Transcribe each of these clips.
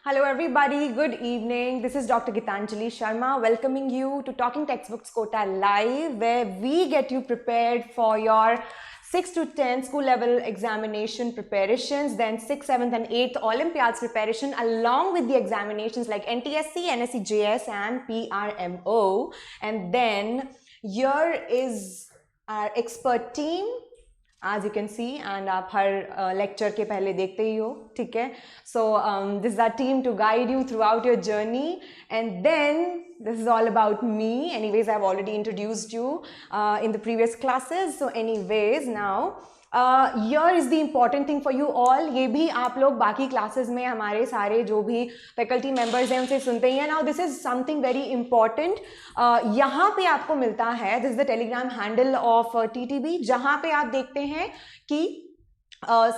Hello everybody, good evening. This is Dr. Gitanjali Sharma welcoming you to Talking Textbooks Kota Live, where we get you prepared for your 6 to 10 school level examination preparations, then 6th, 7th and 8th Olympiads preparation along with the examinations like NTSC, NSC JS and PRMO. And then here is our expert team, as you can see, and आप हर lecture के पहले देखते ही हो, ठीक है? So this is our team to guide you throughout your journey, and then this is all about me. Anyways, I've already introduced you in the previous classes. So anyways, now here is the important thing for you all. ये भी आप लोग बाकी classes में हमारे सारे जो भी faculty members हैं उनसे सुनते ही हैं. Now this is something very important. यहाँ पे आपको मिलता है, this is the telegram handle of TTB, जहाँ पे आप देखते हैं कि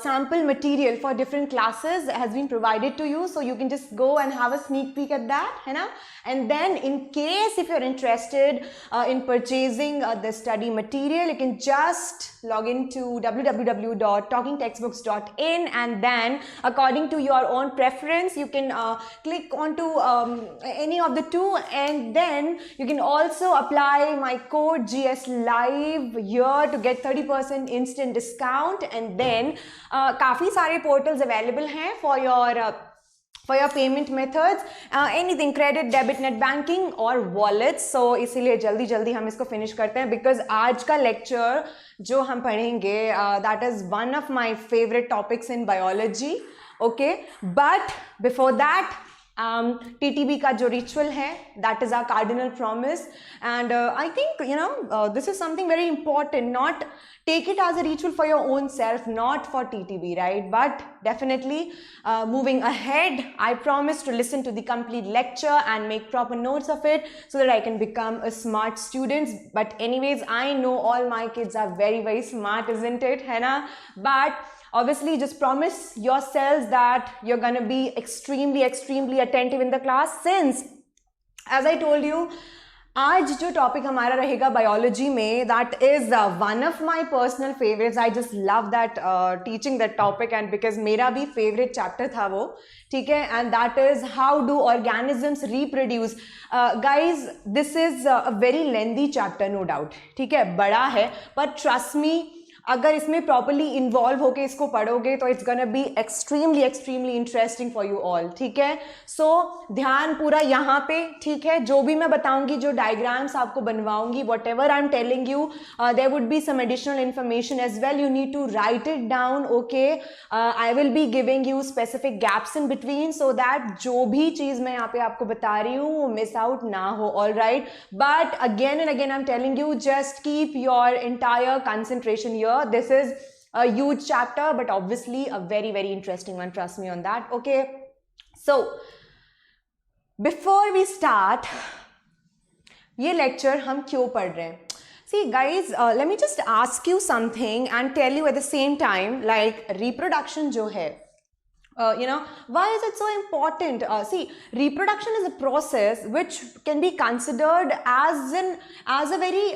sample material for different classes has been provided to you, so you can just go and have a sneak peek at that, है ना? And then in case if you're interested in purchasing the study material, you can just log into www.talkingtextbooks.in, and then according to your own preference you can click onto any of the two, and then you can also apply my code GS Live here to get 30% instant discount. And then काफ़ी सारे portals available हैं for your payment methods, anything credit, debit, net banking or wallets. So इसीलिए जल्दी जल्दी हम इसको finish करते हैं, because आज का lecture जो हम पढ़ेंगे that is one of my favorite topics in biology. Okay, but before that TTB का जो ritual है, that is our cardinal promise, and I think this is something very important. Not take it as a ritual for your own self, not for TTB, right? But definitely moving ahead, I promise to listen to the complete lecture and make proper notes of it so that I can become a smart student. But anyways, I know all my kids are very, very smart, isn't it, Hannah? But obviously just promise yourselves that you're going to be extremely attentive in the class, since as I told you, आज जो topic हमारा रहेगा biology में, that is one of my personal favourites. I just love that teaching that topic, and because मेरा भी favourite chapter था वो, ठीक है, and that is how do organisms reproduce. Guys this is a very lengthy chapter, no doubt, ठीक है, बड़ा है, पर ट्रस्ट मी, अगर इसमें प्रॉपरली इन्वॉल्व होके इसको पढ़ोगे तो it's gonna be extremely interesting for you all, ठीक है. सो ध्यान पूरा यहाँ पे, ठीक है. जो भी मैं बताऊंगी, जो डायग्राम्स आपको बनवाऊंगी, whatever I am telling you, there would be some additional information as well. You need to write it down, okay. I will be giving you specific gaps in between, so that जो भी चीज़ मैं यहाँ पे आपको बता रही हूँ वो मिस आउट ना हो, all right. But again and again I am telling you, just keep your entire concentration here. This is a huge chapter, but obviously a very interesting one, trust me on that. Okay, so before we start, ये lecture हम क्यों पढ़ रहे हैं? See guys, let me just ask you something and tell you at the same time, like reproduction जो है, why is it so important? See, reproduction is a process which can be considered as a very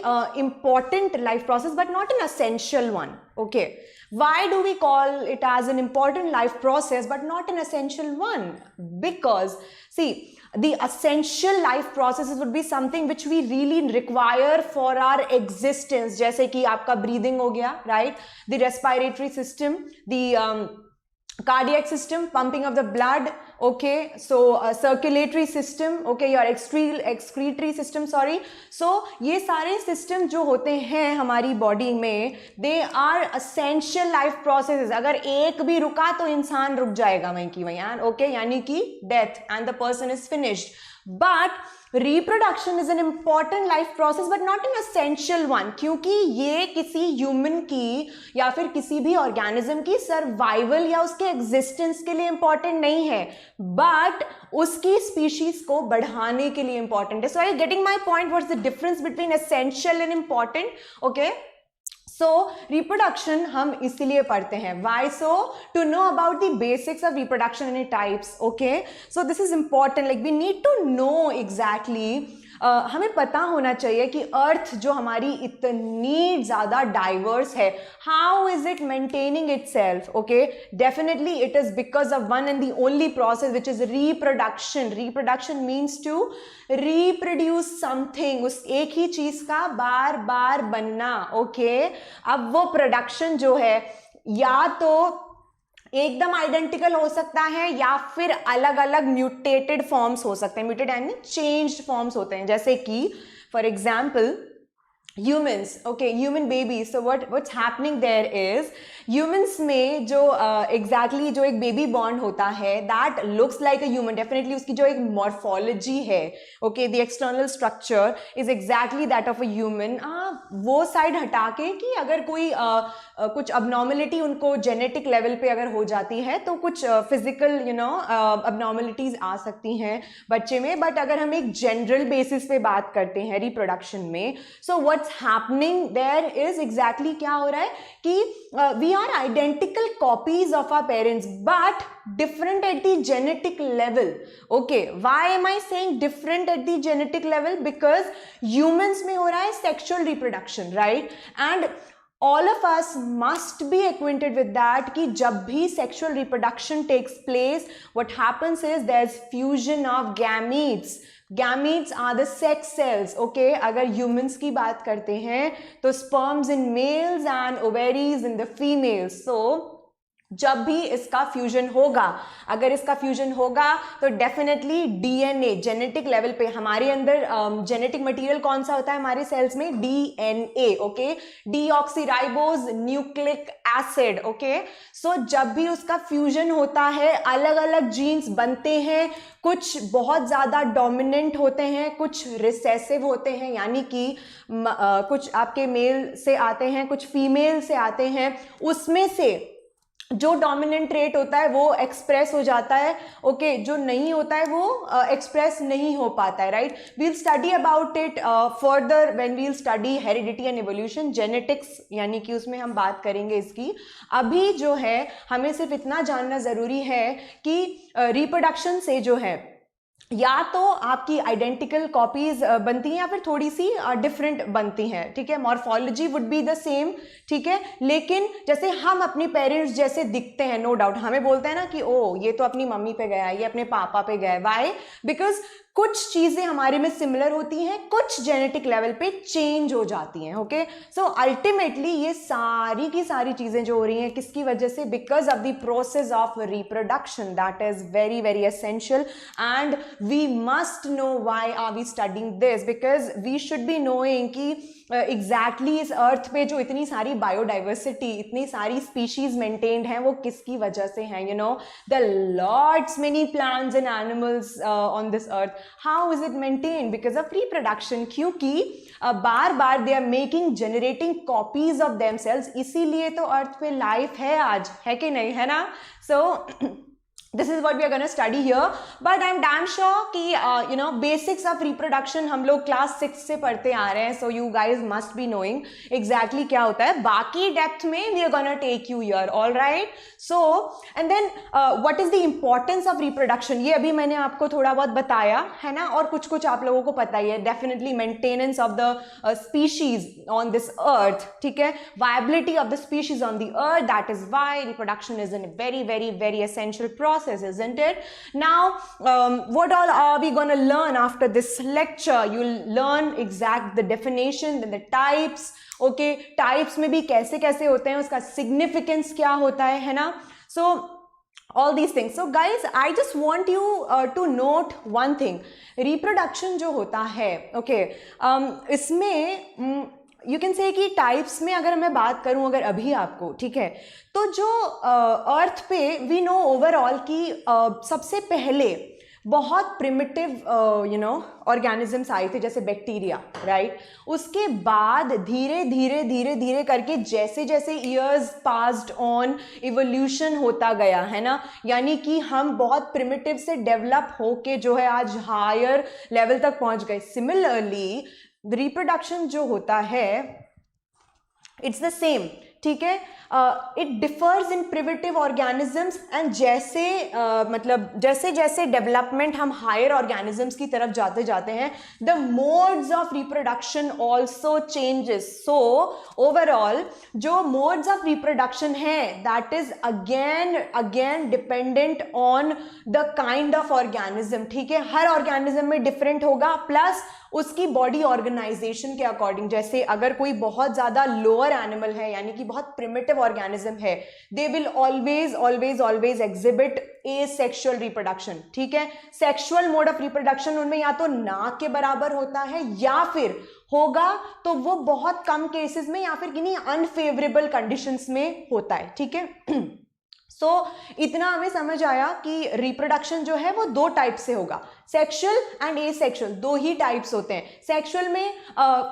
important life process, but not an essential one. Okay, why do we call it as an important life process but not an essential one? Because see, the essential life processes would be something which we really require for our existence, जैसे कि आपका breathing हो गया, right? The respiratory system, the cardiac system, pumping of the blood, okay, so circulatory system, okay, your excretory system, sorry. So ये सारे system जो होते हैं हमारी body में, they are essential life processes. अगर एक भी रुका तो इंसान रुक जाएगा वहीं की वहीं, okay, यानी कि death, and the person is finished. But reproduction is an important life process but not an essential one, क्योंकि ये किसी human की या फिर किसी भी organism की survival या उसके existence के लिए important नहीं है, but उसकी species को बढ़ाने के लिए important है. So are you getting my point? What's the difference between essential and important? Okay. So reproduction हम इसीलिए पढ़ते हैं. Why so? To know about the basics of reproduction and its types. Okay, so this is important. Like we need to know exactly हमें पता होना चाहिए कि अर्थ जो हमारी इतनी ज़्यादा डाइवर्स है, how is it maintaining itself? Okay, definitely it is because of one and the only process which is reproduction. Reproduction means to reproduce something, उस एक ही चीज़ का बार बार बनना. ओके, अब वो प्रोडक्शन जो है या तो एकदम आइडेंटिकल हो सकता है या फिर अलग अलग म्यूटेटेड फॉर्म्स हो सकते हैं. म्यूटेड यानी चेंज्ड फॉर्म्स होते हैं, जैसे कि for example humans. Okay, human babies. So what's happening there is humans में जो exactly जो एक baby born होता है, that looks like a human. Definitely उसकी जो एक morphology है, okay, the external structure is exactly that of a human. वो साइड हटा के कि अगर कोई कुछ abnormality उनको genetic level पे अगर हो जाती है तो कुछ physical abnormalities आ सकती हैं बच्चे में. बट अगर हम एक general basis पे बात करते हैं reproduction में, so what's happening there is exactly क्या हो रहा है कि we are identical copies of our parents but different at the genetic level. Okay, why am I saying different at the genetic level? Because humans में हो रहा है sexual reproduction, right? And all of us must be acquainted with that कि जब भी sexual reproduction takes place, what happens is there's fusion of gametes. Gametes are the sex cells. Okay, अगर humans की बात करते हैं तो sperms in males and ovaries in the females. So जब भी इसका फ्यूजन होगा, अगर इसका फ्यूजन होगा तो डेफिनेटली डीएनए जेनेटिक लेवल पे हमारे अंदर जेनेटिक मटेरियल कौन सा होता है हमारे सेल्स में? DNA. Okay, deoxyribose nucleic acid. Okay, so जब भी उसका फ्यूजन होता है अलग अलग जीन्स बनते हैं, कुछ बहुत ज़्यादा डोमिनेंट होते हैं, कुछ रिसेसिव होते हैं, यानी कि कुछ आपके मेल से आते हैं, कुछ फीमेल से आते हैं. उसमें से जो डोमिनेंट ट्रेट होता है वो एक्सप्रेस हो जाता है. ओके, जो नहीं होता है वो एक्सप्रेस नहीं हो पाता है. Right, we'll study about it further when we'll study heredity and evolution genetics, यानी कि उसमें हम बात करेंगे इसकी. अभी जो है हमें सिर्फ इतना जानना ज़रूरी है कि रिप्रोडक्शन से जो है या तो आपकी आइडेंटिकल कॉपीज बनती हैं या फिर थोड़ी सी डिफरेंट बनती हैं. ठीक है, morphology would be the same. ठीक है, लेकिन जैसे हम अपने पेरेंट्स जैसे दिखते हैं, नो डाउट हमें बोलते हैं ना कि ओ ये तो अपनी मम्मी पे गया है, ये अपने पापा पे गया है. वाई? बिकॉज कुछ चीजें हमारे में सिमिलर होती हैं, कुछ जेनेटिक लेवल पे चेंज हो जाती हैं. ओके, सो अल्टीमेटली ये सारी की सारी चीजें जो हो रही हैं किसकी वजह से? Because of the process of reproduction. That is very very essential and we must know why are we studying this, because we should be knowing कि एग्जैक्टली इस अर्थ पे जो इतनी सारी बायोडाइवर्सिटी, इतनी सारी स्पीशीज मेंटेन्ड हैं वो किसकी वजह से हैं? You know, the lots many plants and animals on this earth. How is it maintained? Because of reproduction. क्योंकि बार बार they are making generating copies of themselves. इसीलिए तो अर्थ पे लाइफ है आज, है कि नहीं, है ना? सो this is what we are going to study here, but I'm damn sure कि basics of reproduction हम लोग class 6 से पढ़ते आ रहे हैं, so you guys must be knowing exactly क्या होता है. बाकी depth में we are going to take you here, all right? So and then what is the importance of reproduction? ये अभी मैंने आपको थोड़ा बहुत बताया है ना, और कुछ कुछ आप लोगों को पता ही है. definitely maintenance of the species on this earth. ठीक है, viability of the species on the earth, that is why reproduction is a very very very essential process, isn't it? Now what all are we going to learn after this lecture? You'll learn exact the definition, then the types. Okay, types में भी कैसे कैसे होते हैं, उसका significance क्या होता है ना? So all these things. So guys, I just want you to note one thing. Reproduction जो होता है, okay, इसमें यू कैन से कि टाइप्स में अगर मैं बात करूं अगर अभी आपको, ठीक है, तो जो अर्थ पे वी नो ओवरऑल कि सबसे पहले बहुत प्रिमिटिव ऑर्गेनिजम्स आए थे जैसे बैक्टीरिया, राइट? उसके बाद धीरे धीरे धीरे धीरे करके जैसे जैसे ईयर्स पास्ड ऑन इवोल्यूशन होता गया, है ना, यानी कि हम बहुत प्रिमिटिव से डेवलप होके जो है आज हायर लेवल तक पहुंच गए. सिमिलरली रिप्रोडक्शन जो होता है इट्स द सेम. ठीक है. It differs in primitive organisms and जैसे मतलब जैसे जैसे डेवलपमेंट हम हायर ऑर्गेनिजम्स की तरफ जाते जाते हैं, the modes of reproduction also changes. So overall जो मोड्स ऑफ रिप्रोडक्शन है that is again dependent on the kind of organism. ठीक है, हर ऑर्गेनिज्म में डिफरेंट होगा, प्लस उसकी बॉडी ऑर्गेनाइजेशन के अकॉर्डिंग. जैसे अगर कोई बहुत ज्यादा लोअर एनिमल है यानी कि बहुत प्रिमिटिव ऑर्गेनिज्म है, they will always always always exhibit asexual reproduction. ठीक है, सेक्सुअल मोड ऑफ रिप्रोडक्शन उनमें या तो ना के बराबर होता है या फिर होगा तो वो बहुत कम केसेस में या फिर किन्हीं अनफेवरेबल कंडीशंस में होता है. ठीक है. सो इतना हमें समझ आया कि रिप्रोडक्शन जो है वो दो टाइप से होगा, सेक्सुअल एंड एसेक्सुअल, दो ही टाइप्स होते हैं. सेक्सुअल में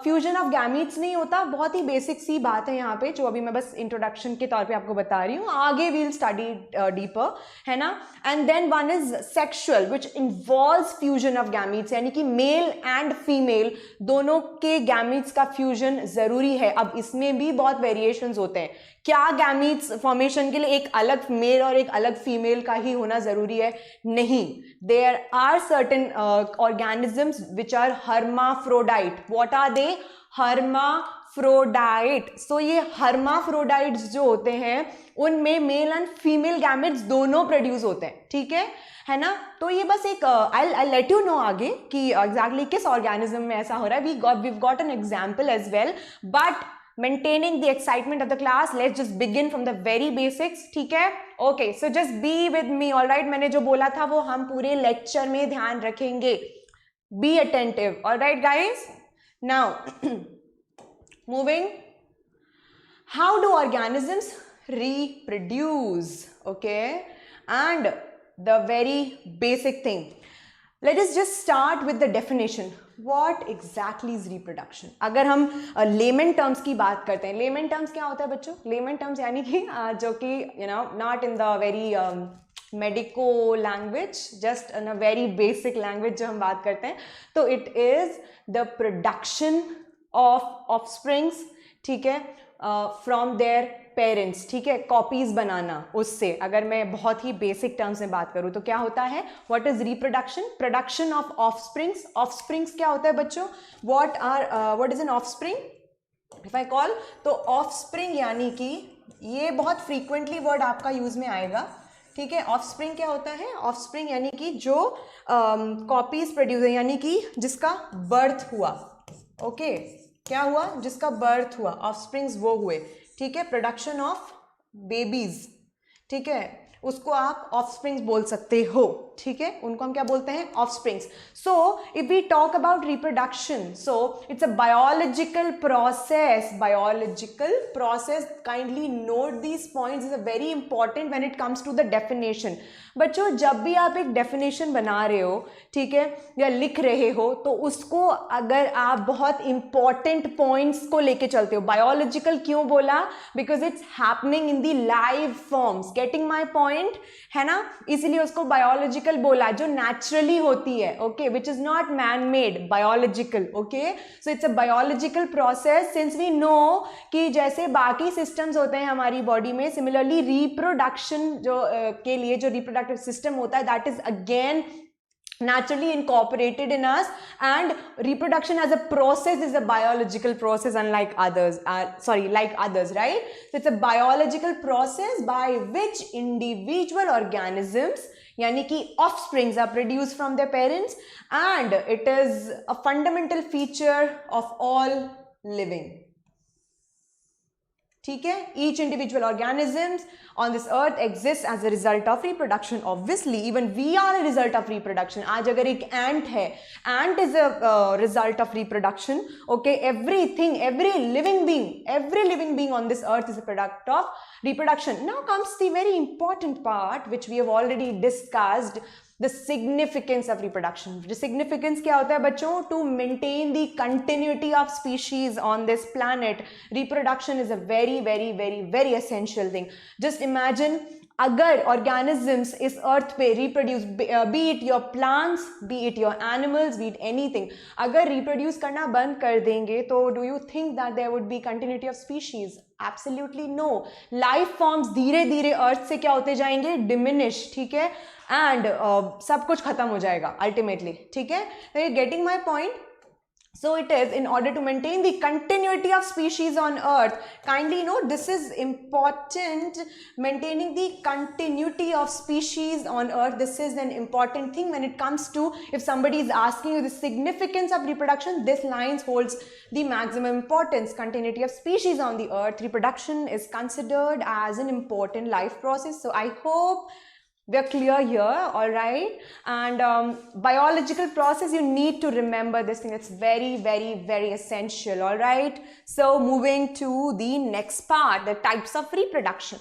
फ्यूजन ऑफ गैमीट्स नहीं होता, बहुत ही बेसिक सी बात है यहाँ पे जो अभी मैं बस इंट्रोडक्शन के तौर पे आपको बता रही हूँ, आगे वील स्टडी डीपर, है ना. And then one is sexual which involves fusion of gametes, यानी कि मेल एंड फीमेल दोनों के गैमीट्स का फ्यूजन जरूरी है. अब इसमें भी बहुत वेरिएशंस होते हैं. क्या गैमीट्स फॉर्मेशन के लिए एक अलग मेल और एक अलग फीमेल का ही होना जरूरी है? नहीं. There are certain organisms which are hermaphrodite. What are they? Hermaphrodite. So ये हर्माफ्रोडाइट्स जो होते हैं उनमें मेल एंड फीमेल गैमेट्स दोनों प्रोड्यूस होते हैं. ठीक है ना. तो ये बस एक आई लेट यू नो आगे कि एग्जैक्टली किस ऑर्गेनिज्म में ऐसा हो रहा है. we've got an example as well, but maintaining the excitement of the class, let's just begin from the very basics. ठीक है. Okay, so just be with me, all right. मैंने जो बोला था वो हम पूरे लेक्चर में ध्यान रखेंगे. Be attentive, all right guys. Now moving, how do organisms reproduce? Okay, and the very basic thing, let us just start with the definition. What exactly is reproduction? अगर हम लेमन टर्म्स की बात करते हैं, lemon terms क्या होता है बच्चों? लेमन टर्म्स यानी कि जो कि you know not in the very medico language, just in a very basic language जो हम बात करते हैं, तो it is the production of offsprings. ठीक है, फ्रॉम देयर पेरेंट्स. ठीक है, कॉपीज बनाना उससे. अगर मैं बहुत ही बेसिक टर्म्स में बात करूं तो क्या होता है? What is reproduction? Production of offsprings. Offsprings क्या होता है बच्चों? What is an offspring? If I call, तो ऑफस्प्रिंग यानी कि ये बहुत फ्रीक्वेंटली वर्ड आपका यूज में आएगा. ठीक है, ऑफस्प्रिंग क्या होता है? ऑफस्प्रिंग यानी कि जो कॉपीज प्रोड्यूस है, यानी कि जिसका बर्थ हुआ. ओके, क्या हुआ? जिसका बर्थ हुआ, ऑफस्प्रिंग्स वो हुए. ठीक है, प्रोडक्शन ऑफ बेबीज. ठीक है, उसको आप ऑफस्प्रिंग्स बोल सकते हो. ठीक है, उनको हम क्या बोलते हैं? Offsprings. So if we talk about reproduction, so it's a biological process. Biological process, kindly note these points, is a very important when it comes to the definition. बच्चों जब भी आप एक डेफिनेशन बना रहे हो, ठीक है, या लिख रहे हो, तो उसको अगर आप बहुत इंपॉर्टेंट पॉइंट्स को लेके चलते हो. बायोलॉजिकल क्यों बोला? Because it's happening in the live forms. Getting my point, है ना. इसलिए उसको बायोलॉजिकल बोला, जो नेचुरली होती है. Okay, which is not man made, biological. Okay, so it's a biological process. Since we know कि जैसे बाकी सिस्टम्स होते हैं हमारी बॉडी में, सिमिलरली रिप्रोडक्शन जो के लिए जो रिप्रोडक्टिव सिस्टम होता है, that is again naturally incorporated in us, and reproduction as a process is a biological process, unlike others, like others, right? So it's a biological process by which individual organisms, yani ki offsprings, are produced from their parents, and it is a fundamental feature of all living. ठीक है, each individual organisms on this earth exists as a result of reproduction. Obviously even we are a result of reproduction. आज अगर एक ant है, ant is a result of reproduction. Okay, everything, every living being on this earth is a product of reproduction. Now comes the very important part which we have already discussed, the significance of reproduction. The significance क्या होता है बच्चों? To maintain the continuity of species on this planet, reproduction is a very, very, very, very essential thing. Just imagine अगर organisms इस earth पे reproduce, be it your plants, be it your animals, be it anything, अगर reproduce करना बंद कर देंगे तो do you think that there would be continuity of species? Absolutely no. Life forms धीरे धीरे अर्थ से क्या होते जाएंगे? डिमिनिश. ठीक है, एंड सब कुछ खत्म हो जाएगा अल्टीमेटली. ठीक है, getting my point? So it is, in order to maintain the continuity of species on earth, kindly note this is important, maintaining the continuity of species on earth. This is an important thing when it comes to, if somebody is asking you the significance of reproduction, this line holds the maximum importance. Continuity of species on the earth, reproduction is considered as an important life process. So I hope we are clear here, all right? And biological process, you need to remember this thing. It's very, very, very essential, all right? So moving to the next part, the types of reproduction.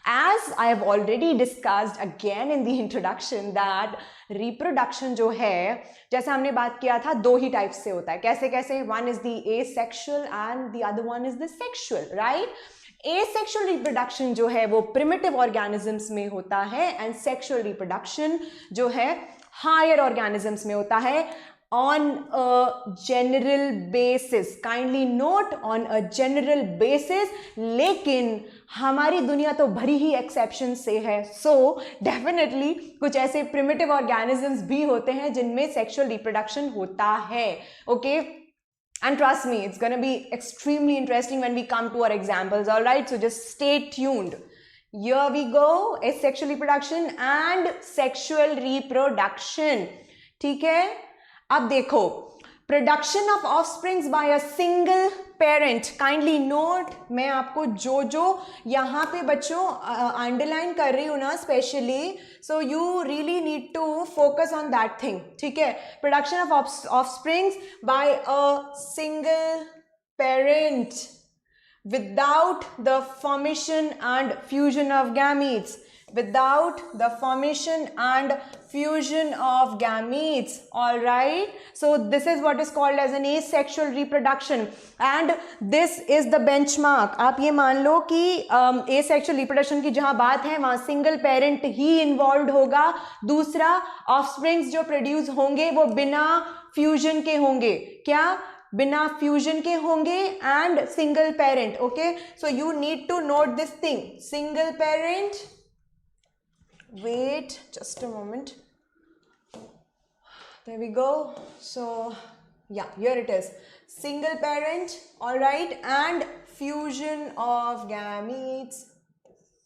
As I have already discussed again in the introduction that reproduction जो है, जैसे हमने बात किया था, दो ही types से होता है. कैसे कैसे? One is the asexual and the other one is the sexual, right? Asexual reproduction जो है वो प्रिमिटिव ऑर्गेनिजम्स में होता है, एंड सेक्सुअल रिप्रोडक्शन जो है हायर ऑर्गेनिजम्स में होता है. On a general basis, kindly note, on a general basis, लेकिन हमारी दुनिया तो भरी ही एक्सेप्शन से है. सो डेफिनेटली कुछ ऐसे प्रिमिटिव ऑर्गेनिजम्स भी होते हैं जिनमें सेक्सुअल रिप्रोडक्शन होता है. Okay, and trust me, it's going to be extremely interesting when we come to our examples, all right? So just stay tuned. Here we go, asexual reproduction and sexual reproduction. ठीक है, अब देखो, production of offsprings by a single parent. Kindly note, मैं आपको जो जो यहाँ पे बच्चों अंडरलाइन कर रही हूँ ना specially, so you really need to focus on that thing. ठीक है, production of offsprings by a single parent without the formation and fusion of gametes. Without the formation and fusion of gametes, all right? So this is what is called as an asexual reproduction, and this is the benchmark. आप ये मान लो कि asexual reproduction की जहाँ बात है वहाँ single parent ही involve होगा. दूसरा, ऑफस्प्रिंग्स जो प्रोड्यूस होंगे वो बिना फ्यूजन के होंगे. क्या? बिना फ्यूजन के होंगे, and single parent. Okay, so you need to note this thing, single parent. Wait just a moment. There we go. So yeah, here it is, single parent, all right, and fusion of gametes.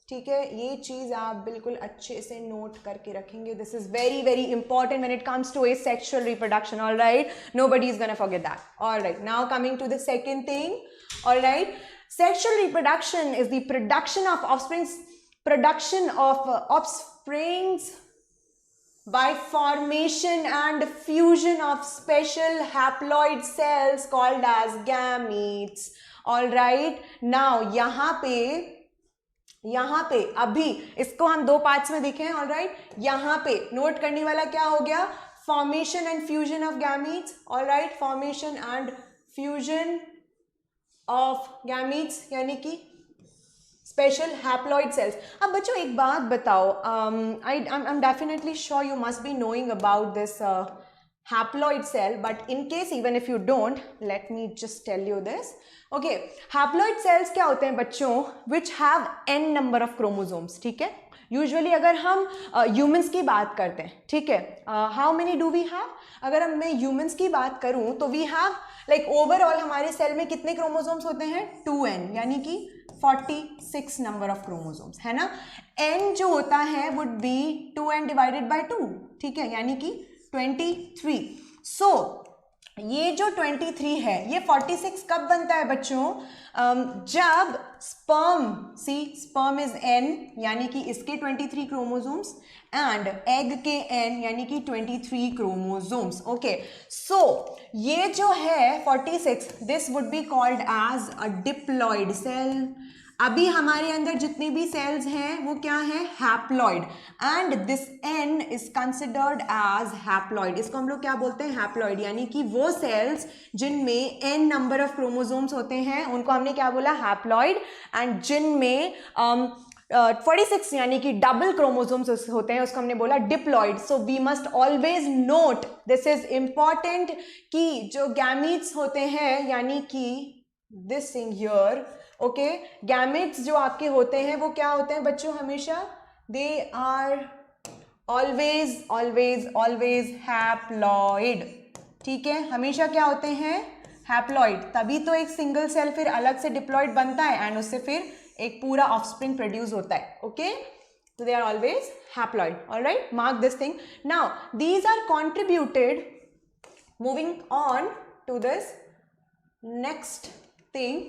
ठीक है, ये चीज आप बिल्कुल अच्छे से note करके रखेंगे. This is very, very important when it comes to asexual reproduction, all right? Nobody is gonna forget that. All right, now coming to the second thing, all right? Sexual reproduction is the production of offsprings, production of offsprings by formation and fusion of special haploid cells called as gametes. All right, now यहाँ पे अभी इसको हम दो parts में देखें. All right, यहाँ पे नोट करने वाला क्या हो गया? Formation and fusion of gametes. All right, formation and fusion of gametes यानी कि स्पेशल हैप्लॉइड सेल्स. अब बच्चों एक बात बताओ, I am definitely sure you must be knowing about this haploid cell, but in case even if you don't, let me just tell you this. Okay, haploid cells क्या होते हैं बच्चों? Which have n number of chromosomes. ठीक है, usually अगर हम humans की बात करते हैं, ठीक है, how many do we have? अगर मैं ह्यूमंस की बात करूं तो वी हैव लाइक ओवरऑल हमारे सेल में कितने क्रोमोसोम्स होते हैं? 2n, यानी कि 46 नंबर ऑफ क्रोमोसोम्स, है ना. n जो होता है would be 2n divided by 2, ठीक है, यानी कि 23. सो ये जो 23 है ये 46 कब बनता है बच्चों? जब sperm, see sperm is n यानी कि इसके 23 क्रोमोसोम्स, एंड एग के n यानी कि 23 क्रोमोसोम्स. ओके, सो ये जो है 46, this would be called as a diploid cell. अभी हमारे अंदर जितनी भी सेल्स हैं वो क्या है? Haploid, and this n is considered as haploid. इसको हम लोग क्या बोलते हैं? हैप्लॉइड, यानी कि वो सेल्स जिनमें n नंबर ऑफ क्रोमोसोम्स होते हैं उनको हमने क्या बोला? हैप्लॉइड. एंड जिनमें 46 यानी कि डबल क्रोमोसोम्स होते हैं, उसको हमने बोला diploid. So we must always note, this is important, कि जो गैमीट्स होते हैं यानी कि this thing here, okay, gametes जो आपके होते हैं वो क्या होते हैं बच्चों, हमेशा they are always always always haploid. ठीक है, हमेशा क्या होते हैं, हैप्लॉइड. तभी तो एक सिंगल सेल फिर अलग से डिप्लॉइड बनता है एंड उससे फिर एक पूरा ऑफस्प्रिंग प्रोड्यूस होता है. Okay, so they are always haploid. All right, mark this thing. Now these are contributed, moving on to this next thing,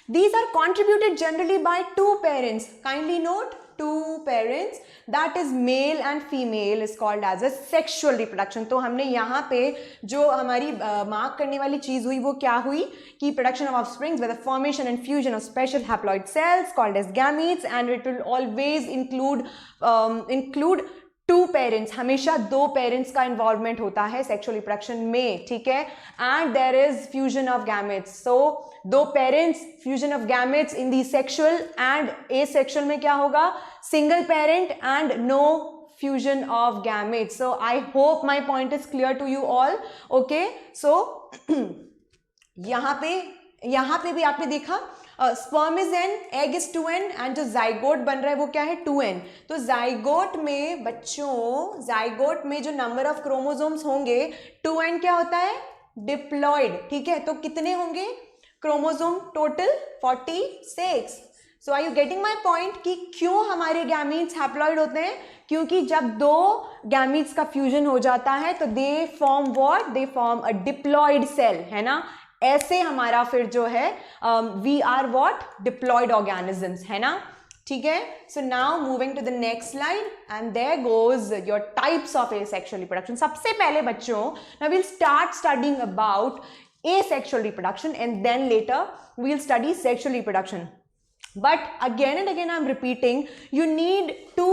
these are contributed generally by two parents. Kindly note, two parents, that is male and female, is called as a sexual reproduction. तो हमने यहाँ पे जो हमारी mark करने वाली चीज हुई वो क्या हुई कि production of offsprings with the formation and fusion of special haploid cells called as gametes, and it will always include two parents. हमेशा दो पेरेंट्स का इन्वॉल्वमेंट होता है सेक्सुअल रिप्रोडक्शन में. ठीक है, and there is fusion of gametes. So दो parents, fusion of gametes in the sexual and asexual में क्या होगा, single parent and no fusion of gametes. So I hope my point is clear to you all. Okay, so यहाँ पे भी आपने देखा sperm is n, egg is 2n, and जो zygote बन रहा है वो क्या है 2n. तो जाइगोट में बच्चों, जाइगोट में जो नंबर ऑफ क्रोमोसोम्स होंगे 2n क्या होता है, डिप्लॉइड. ठीक है, तो कितने होंगे chromosome total, 46. So are you getting my point कि क्यों हमारे गैमीट्स हैप्लॉइड होते हैं, क्योंकि जब दो गैमीट्स का फ्यूजन हो जाता है तो they form what, they form a diploid cell, है ना. ऐसे हमारा फिर जो है we are what, diploid organisms, है ना. ठीक है, so now moving to the next slide and there goes your types of asexual reproduction. सबसे पहले बच्चों now we will start studying about asexual reproduction and then later we will study sexual reproduction. But again and again I'm repeating, you need to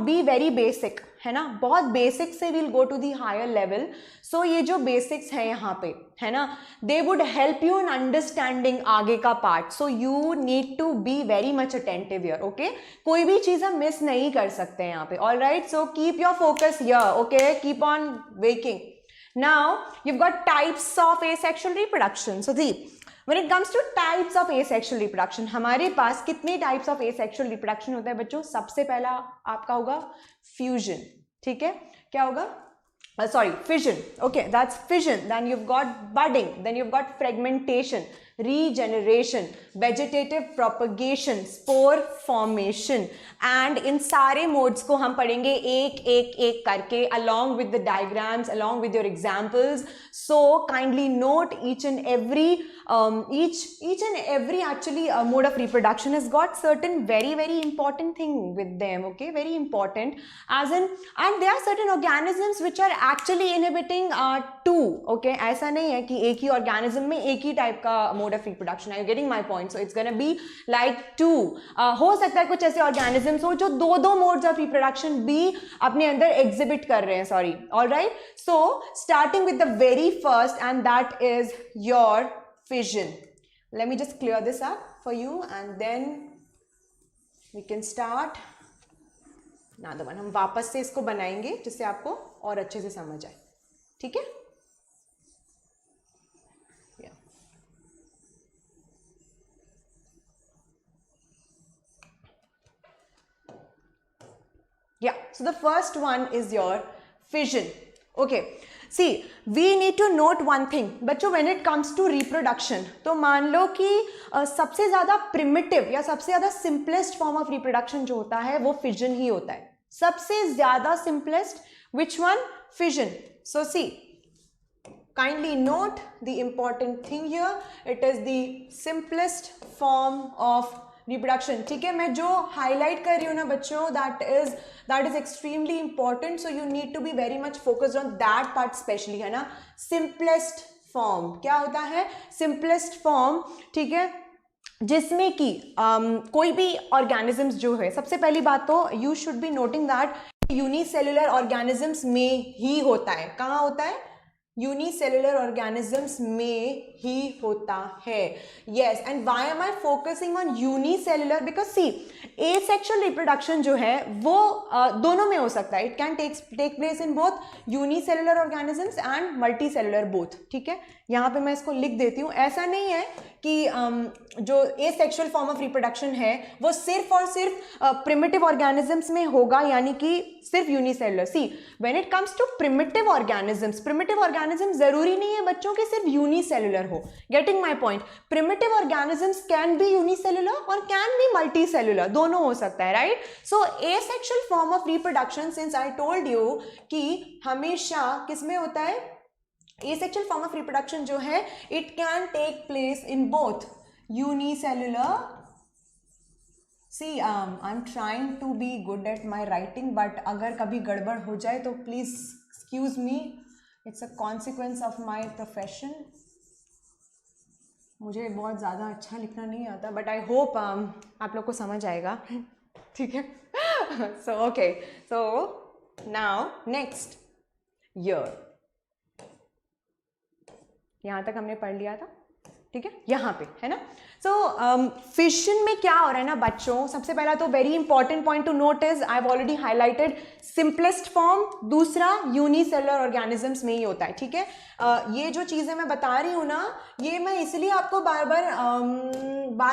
be very basic, है ना. बहुत basic से we'll go to the higher level. So ये जो basics हैं यहाँ पे, है ना, they would help you in understanding आगे का part. So you need to be very much attentive here. Okay, कोई भी चीज़ हम मिस नहीं कर सकते हैं यहाँ पे. All right, so keep your focus here. Okay, keep on waking. Now you've got types of asexual reproduction. So see, when it comes to types of asexual reproduction, हमारे पास कितने types of asexual reproduction होता है बच्चों. सबसे पहला आपका होगा fusion. ठीक है, क्या होगा, fission. Okay, that's fission. Then you've got budding, then you've got fragmentation, regeneration, vegetative propagation, spore formation, and इन सारे modes को हम पढ़ेंगे एक एक एक करके along with the diagrams, along with your examples. So kindly note each and every actually mode of reproduction has got certain very important thing with them. Okay, very important, as in, and there are certain organisms which are actually inhibiting two. Okay, ऐसा नहीं है कि एक ही organism में एक ही type का mode of reproduction. Are you getting my point? So it's gonna be like two. हो सकता है कुछ ऐसे organisms हो जो दो modes of reproduction भी अपने अंदर exhibit कर रहे हैं. Sorry. All right. So starting with the very first, and that is your fission. Let me just clear this up for you and then we can start another one. हम वापस से इसको बनाएंगे जिससे आपको और अच्छे से समझ आए. ठीक है, yeah, so the first one is your fission. Okay, see, we need to note one thing बच्चों, when it comes to reproduction, तो मान लो कि सबसे ज़्यादा primitive या सबसे ज़्यादा simplest form of reproduction जो होता है वो fission ही होता है. सबसे ज़्यादा simplest, which one? Fission. So see, kindly note the important thing here, it is the simplest form of reproduction. ठीक है, मैं जो highlight कर रही हूँ ना बच्चों, that is extremely important, so you need to be very much focused on that part specially, है ना. simplest form क्या होता है, simplest form, ठीक है, जिसमें कि कोई भी organisms जो है, सबसे पहली बात तो you should be noting that unicellular organisms में ही होता है. कहाँ होता है, यूनिसेलुलर ऑर्गेनिजम्स में ही होता है. Yes, and why am I focusing on unicellular? Because see, asexual reproduction जो है वो दोनों में हो सकता है. It can take place in both unicellular organisms and multicellular both. ठीक है, यहाँ पे मैं इसको लिख देती हूँ. ऐसा नहीं है कि जो एसेक्सुअल फॉर्म ऑफ रिप्रोडक्शन है वो सिर्फ और सिर्फ प्रिमिटिव ऑर्गेनिजम्स में होगा, यानी कि सिर्फ unicellular. See, when it comes to primitive organism जरूरी नहीं है बच्चों के सिर्फ यूनिसेलुलर हो. Getting my point? Primitive organisms can be unicellular और कैन बी मल्टीसेलुलर, दोनों हो सकता है, right? So asexual form of reproduction, since I told you कि हमेशा किसमें होता है, asexual form of reproduction जो है it can take place in both unicellular. See, I'm trying to be good at my writing, but अगर कभी गड़बड़ हो जाए तो please excuse me, it's a consequence of my profession. मुझे बहुत ज़्यादा अच्छा लिखना नहीं आता, but I hope आप लोग को समझ आएगा. ठीक है? So okay, so now next year. यहाँ तक हमने पढ़ लिया था, ठीक है, यहाँ पे है ना. सो फिशन में क्या हो रहा है ना बच्चों, सबसे पहला तो very important point two note is I have already highlighted simplest form, दूसरा यूनिसेलुलर ऑर्गेनिजम्स में ही होता है. ठीक है, ये जो चीज़ें मैं बता रही हूँ ना, ये मैं इसलिए आपको बार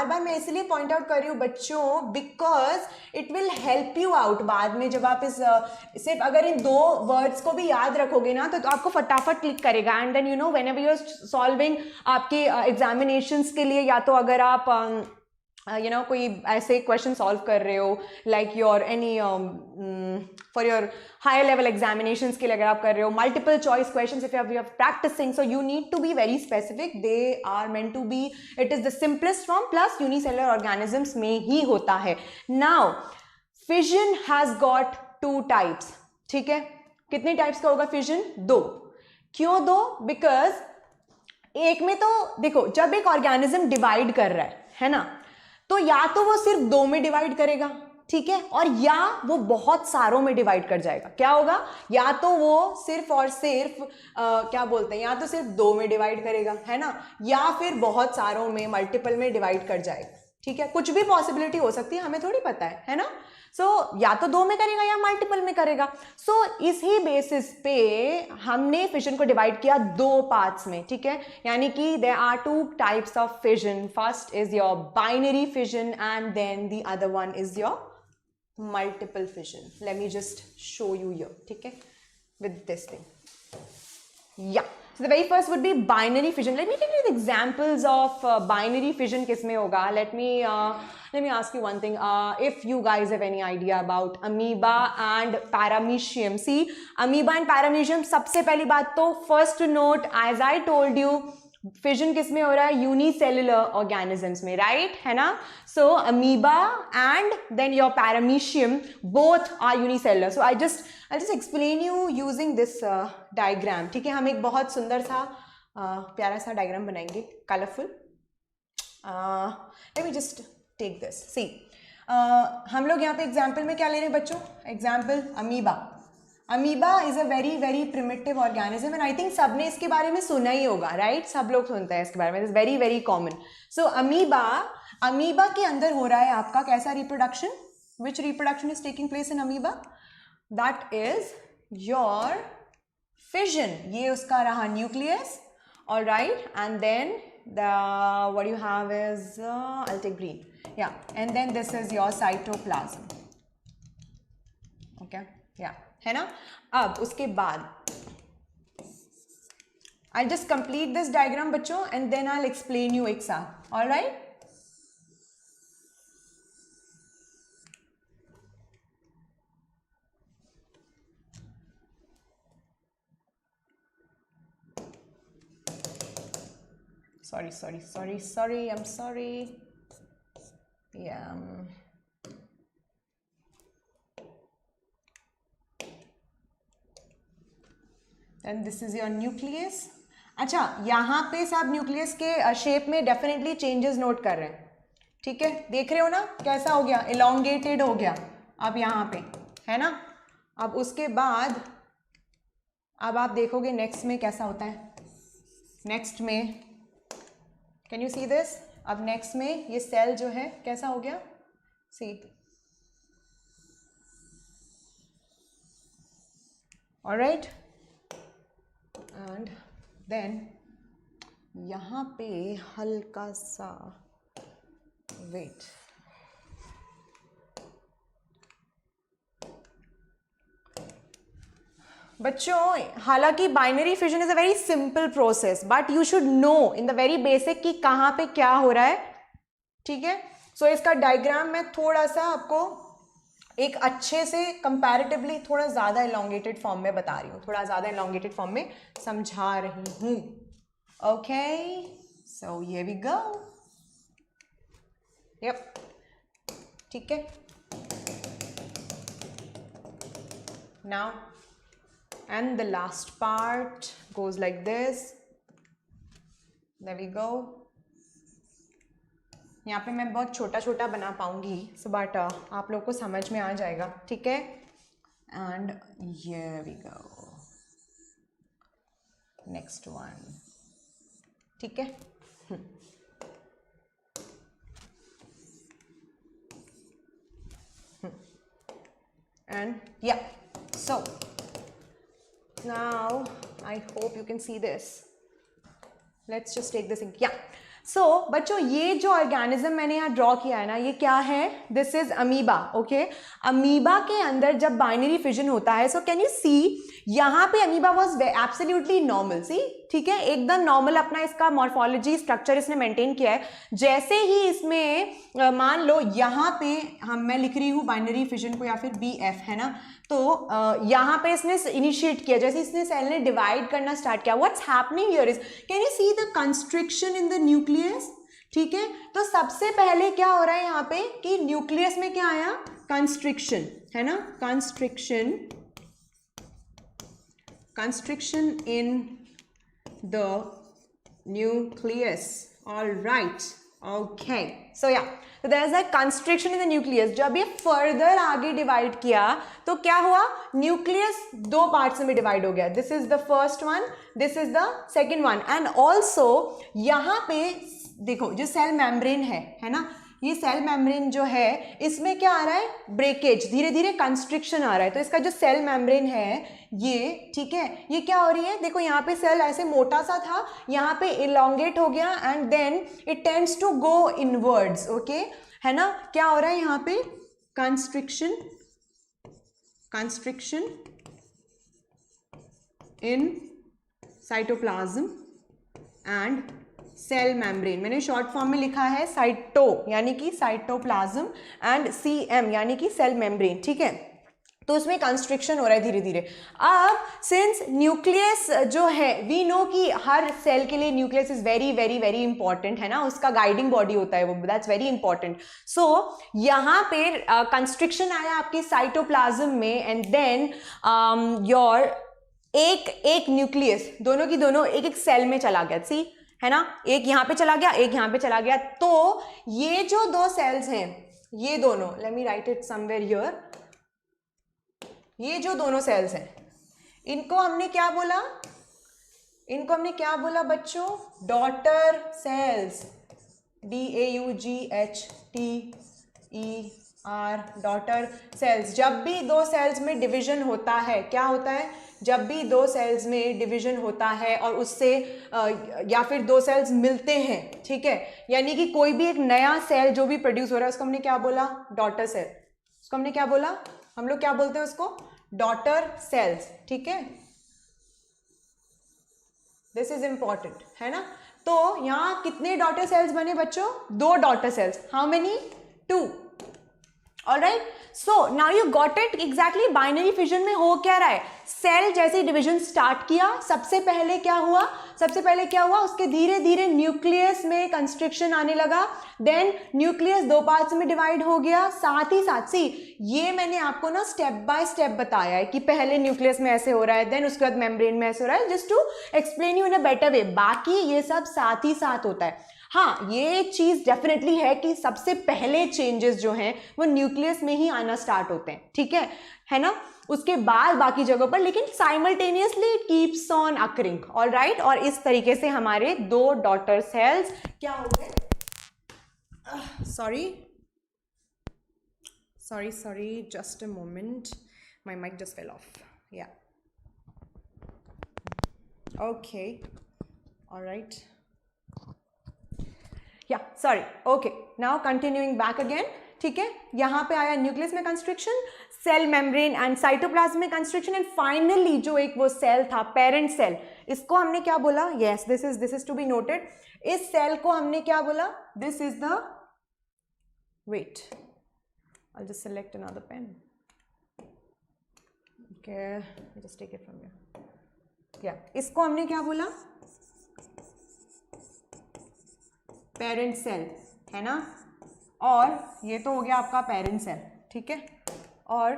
बार मैं इसलिए पॉइंट आउट कर रही हूँ बच्चों, because it will help you out बाद में. जब आप इस सिर्फ अगर इन दो वर्ड्स को भी याद रखोगे ना तो आपको फटाफट क्लिक करेगा. And then you know whenever you are solving आपके एग्जामिनेशंस के लिए, या तो अगर आप कोई ऐसे क्वेश्चन सॉल्व कर रहे हो like your any for your higher level examinations के लिए अगर आप कर रहे हो multiple choice questions, if you are practising, so you need to be very specific. They are meant to be, it is the simplest form plus unicellular organisms में ही होता है. Now fission has got 2 types. ठीक है, कितने types का होगा fission? 2. क्यों 2? बिकॉज एक में तो देखो, जब एक ऑर्गेनिज्म डिवाइड कर रहा है ना, तो या तो वो सिर्फ 2 में डिवाइड करेगा, ठीक है, और या वो बहुत सारों में डिवाइड कर जाएगा. क्या होगा? या तो वो सिर्फ और सिर्फ क्या बोलते हैं, या तो सिर्फ 2 में डिवाइड करेगा, है ना, या फिर बहुत सारों में, मल्टीपल में डिवाइड कर जाएगा. ठीक है, कुछ भी पॉसिबिलिटी हो सकती है, हमें थोड़ी पता है ना. सो या तो 2 में करेगा या मल्टीपल में करेगा. सो इसी बेसिस पे हमने फिजन को डिवाइड किया 2 पार्ट्स में. ठीक है, यानी कि there are 2 types of fission. First is your binary fission and then the other one is your multiple fission. Let me just show you here. ठीक है, with this thing. Yeah. So the very first would be binary fission. Let me give you the examples of binary fission. किसमें होगा? Let me ask you one thing. If you guys have any idea about amoeba and paramecium. See, amoeba and paramecium. सबसे पहली बात तो first to note, as I told you, fission किस में हो रहा है? यूनिसेलुलर ऑर्गेनिजम्स में, राइट, है ना. So amoeba and then your paramecium both are unicellular. So I just explain you using this diagram. ठीक है, हम एक बहुत सुंदर सा प्यारा सा डायग्राम बनाएंगे, colourful. Let me just take this. See, हम लोग यहाँ पे एग्जाम्पल में क्या ले रहे हैं बच्चों? Example amoeba. Amoeba is a very very primitive organism and I think सबने इसके बारे में सुना ही होगा, राइट. सब लोग सुनते हैं इसके बारे में. Is very very common. So amoeba के अंदर हो रहा है आपका कैसा reproduction? Which reproduction is taking place in amoeba? That is your fission. ये उसका रहा nucleus, alright, and then what you have is I'll take green, yeah, and then this is your cytoplasm. Okay, yeah, है ना. अब उसके बाद I'll just complete this diagram बच्चों and then I'll explain you एक साथ. All right? Sorry, I'm sorry. Yeah. And this is your nucleus. अच्छा, यहाँ पे सब न्यूक्लियस के शेप में डेफिनेटली चेंजेस नोट कर रहे हैं. ठीक है, देख रहे हो ना कैसा हो गया? इलोंगेटेड हो गया अब यहाँ पे, है ना. अब उसके बाद अब आप देखोगे नेक्स्ट में कैसा होता है. नेक्स्ट में कैन यू सी दिस? अब नेक्स्ट में ये सेल जो है कैसा हो गया? सी. ऑलराइट. एंड देन यहाँ पे हल्का सा वेट. बच्चों, हालांकि binary fission is a very simple process, but you should know in the very basic कि कहाँ पे क्या हो रहा है. ठीक है. सो इसका डायग्राम मैं थोड़ा सा आपको एक अच्छे से कंपैरेटिवली थोड़ा ज़्यादा एलोंगेटेड फॉर्म में बता रही हूँ, थोड़ा ज़्यादा एलोंगेटेड फॉर्म में समझा रही हूँ. Okay. So here we go. Yup. ठीक है. Now and the last part goes like this. There we go. यहाँ पे मैं बहुत छोटा छोटा बना पाऊंगी, so but आप लोग को समझ में आ जाएगा. ठीक है. And here we go. Next one. ठीक है. And yeah, so now I hope you can see this. Let's just take this in. Yeah. So बच्चों, ये जो ऑर्गेनिज्म मैंने यहाँ ड्रॉ किया है ना, ये क्या है? This is amoeba. Okay. Amoeba के अंदर जब बाइनरी फिजन होता है, सो कैन यू सी यहाँ पे अमीबा वाज एब्सोल्युटली नॉर्मल. सी. ठीक है. एकदम नॉर्मल अपना इसका मॉर्फोलॉजी स्ट्रक्चर इसने मेंटेन किया है. जैसे ही इसमें मान लो यहाँ पे मैं लिख रही हूँ बाइनरी फिजन को या फिर BF है ना, तो यहाँ पे इसने इनिशिएट किया, जैसे इसने सेल ने डिवाइड करना स्टार्ट किया. What's happening here is, can you see the constriction in the nucleus. ठीक है. तो सबसे पहले क्या हो रहा है यहाँ पे कि न्यूक्लियस में क्या आया? कंस्ट्रिक्शन है ना. Constriction in the nucleus. Alright. Okay. So yeah, तो there is a constriction in the nucleus. जब ये फर्दर आगे डिवाइड किया तो क्या हुआ? न्यूक्लियस दो पार्ट्स में डिवाइड हो गया. This is the first one, this is the second one. And also यहाँ पे देखो जो सेल मेम्ब्रेन है ना, ये सेल मेम्ब्रेन जो है इसमें क्या आ रहा है? ब्रेकेज. धीरे धीरे कंस्ट्रिक्शन आ रहा है. तो इसका जो सेल मेम्ब्रेन है ये, ठीक है, ये क्या हो रही है? देखो यहाँ पे सेल ऐसे मोटा सा था, यहाँ पे इलोंगेट हो गया and then it tends to go inwards. Okay है ना. क्या हो रहा है यहाँ पे? Constriction in cytoplasm and cell membrane. मैंने शॉर्ट फॉर्म में लिखा है साइटो यानी कि साइटोप्लाज्म एंड CM यानी कि सेल मेम्ब्रेन. ठीक है. तो उसमें कंस्ट्रिक्शन हो रहा है धीरे धीरे. अब सिंस न्यूक्लियस जो है, वी नो कि हर सेल के लिए nucleus is very very very important है ना, उसका गाइडिंग बॉडी होता है वो, दैट्स वेरी इंपॉर्टेंट. सो यहाँ पे कंस्ट्रिक्शन आया आपकी साइटोप्लाज्म में एंड देन योर एक न्यूक्लियस दोनों की दोनों एक एक सेल में चला गया. सी है ना, एक यहाँ पे चला गया, एक यहाँ पे चला गया. तो ये जो दो सेल्स हैं, ये दोनों, let me right it somewhere here, ये जो दोनों सेल्स हैं इनको हमने क्या बोला? इनको हमने क्या बोला बच्चों? Daughter cells. DAUGHTER, daughter cells. जब भी दो सेल्स में डिवीजन होता है, क्या होता है? जब भी दो सेल्स में डिवीजन होता है और उससे या फिर दो सेल्स मिलते हैं, ठीक है, यानी कि कोई भी एक नया सेल जो भी प्रोड्यूस हो रहा है उसको हमने क्या बोला? Daughter cell. उसको हमने क्या बोला? हम लोग क्या बोलते हैं उसको? Daughter cells. ठीक है. दिस इज इंपॉर्टेंट है ना. तो यहां कितने डॉटर सेल्स बने बच्चों? दो daughter cells. How many? 2. Alright. So now you got it. Exactly binary fission में हो क्या रहा है? सेल जैसे डिवीजन स्टार्ट किया, सबसे पहले क्या हुआ? उसके धीरे धीरे न्यूक्लियस में कंस्ट्रिक्शन आने लगा. देन न्यूक्लियस दो पार्ट्स में डिवाइड हो गया. साथ ही साथ सी, ये मैंने आपको ना स्टेप बाय स्टेप बताया है कि पहले न्यूक्लियस में ऐसे हो रहा है, देन उसके बाद मेम्ब्रेन में ऐसे हो रहा है, just to explain you in a better way. बाकी ये सब साथ ही साथ होता है. हाँ, ये एक चीज डेफिनेटली है कि सबसे पहले चेंजेस जो हैं वो न्यूक्लियस में ही आना स्टार्ट होते हैं. ठीक है ना. उसके बाद बाकी जगहों पर, लेकिन simultaneously it keeps on occurring, alright. और इस तरीके से हमारे 2 डॉटर सेल्स क्या हो गए, sorry, just a moment, my mic just fell off, yeah, okay, all right, yeah, sorry, okay, now continuing back again, ठीक है। यहाँ पे आया न्यूक्लियस में constriction, cell membrane and cytoplasm में कंस्ट्रिक्शन, एंड फाइनली जो एक वो सेल था पेरेंट सेल, इसको हमने क्या बोला, yes this is to be noted, इस सेल को हमने क्या बोला, this is the, wait, I'll just select another pen, okay, I'll just take it from here, yeah, इसको हमने क्या बोला, पेरेंट सेल, है ना, और ये तो हो गया आपका पेरेंट सेल, ठीक है, और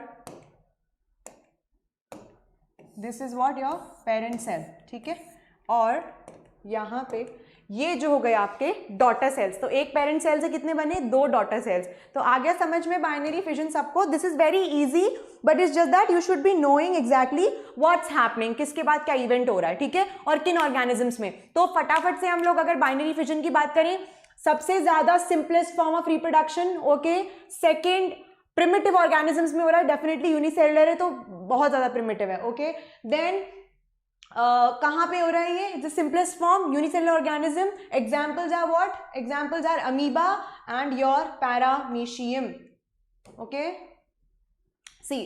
this is what your parent cell, ठीक है, और यहाँ पे ये जो हो गए आपके डॉटर सेल्स, तो एक पेरेंट सेल से कितने बने, 2 डॉटर सेल्स। तो आ गया समझ में बाइनरी फिजन सबको, this is very easy, but it's just that you should be knowing exactly what's happening, किसके बाद क्या इवेंट हो रहा है, ठीक है, और किन ऑर्गेनिजम्स में। तो फटाफट से हम लोग अगर बाइनरी फिजन की बात करें, सबसे ज्यादा simplest form of reproduction, okay, second primitive organisms में हो रहा है, डेफिनेटली यूनिसेलुलर है तो बहुत ज्यादा प्रिमिटिव है, ओके, देन कहाँ पे हो रहा है ये, the simplest form unicellular organism, examples are what, examples are amoeba and your paramecium, okay, see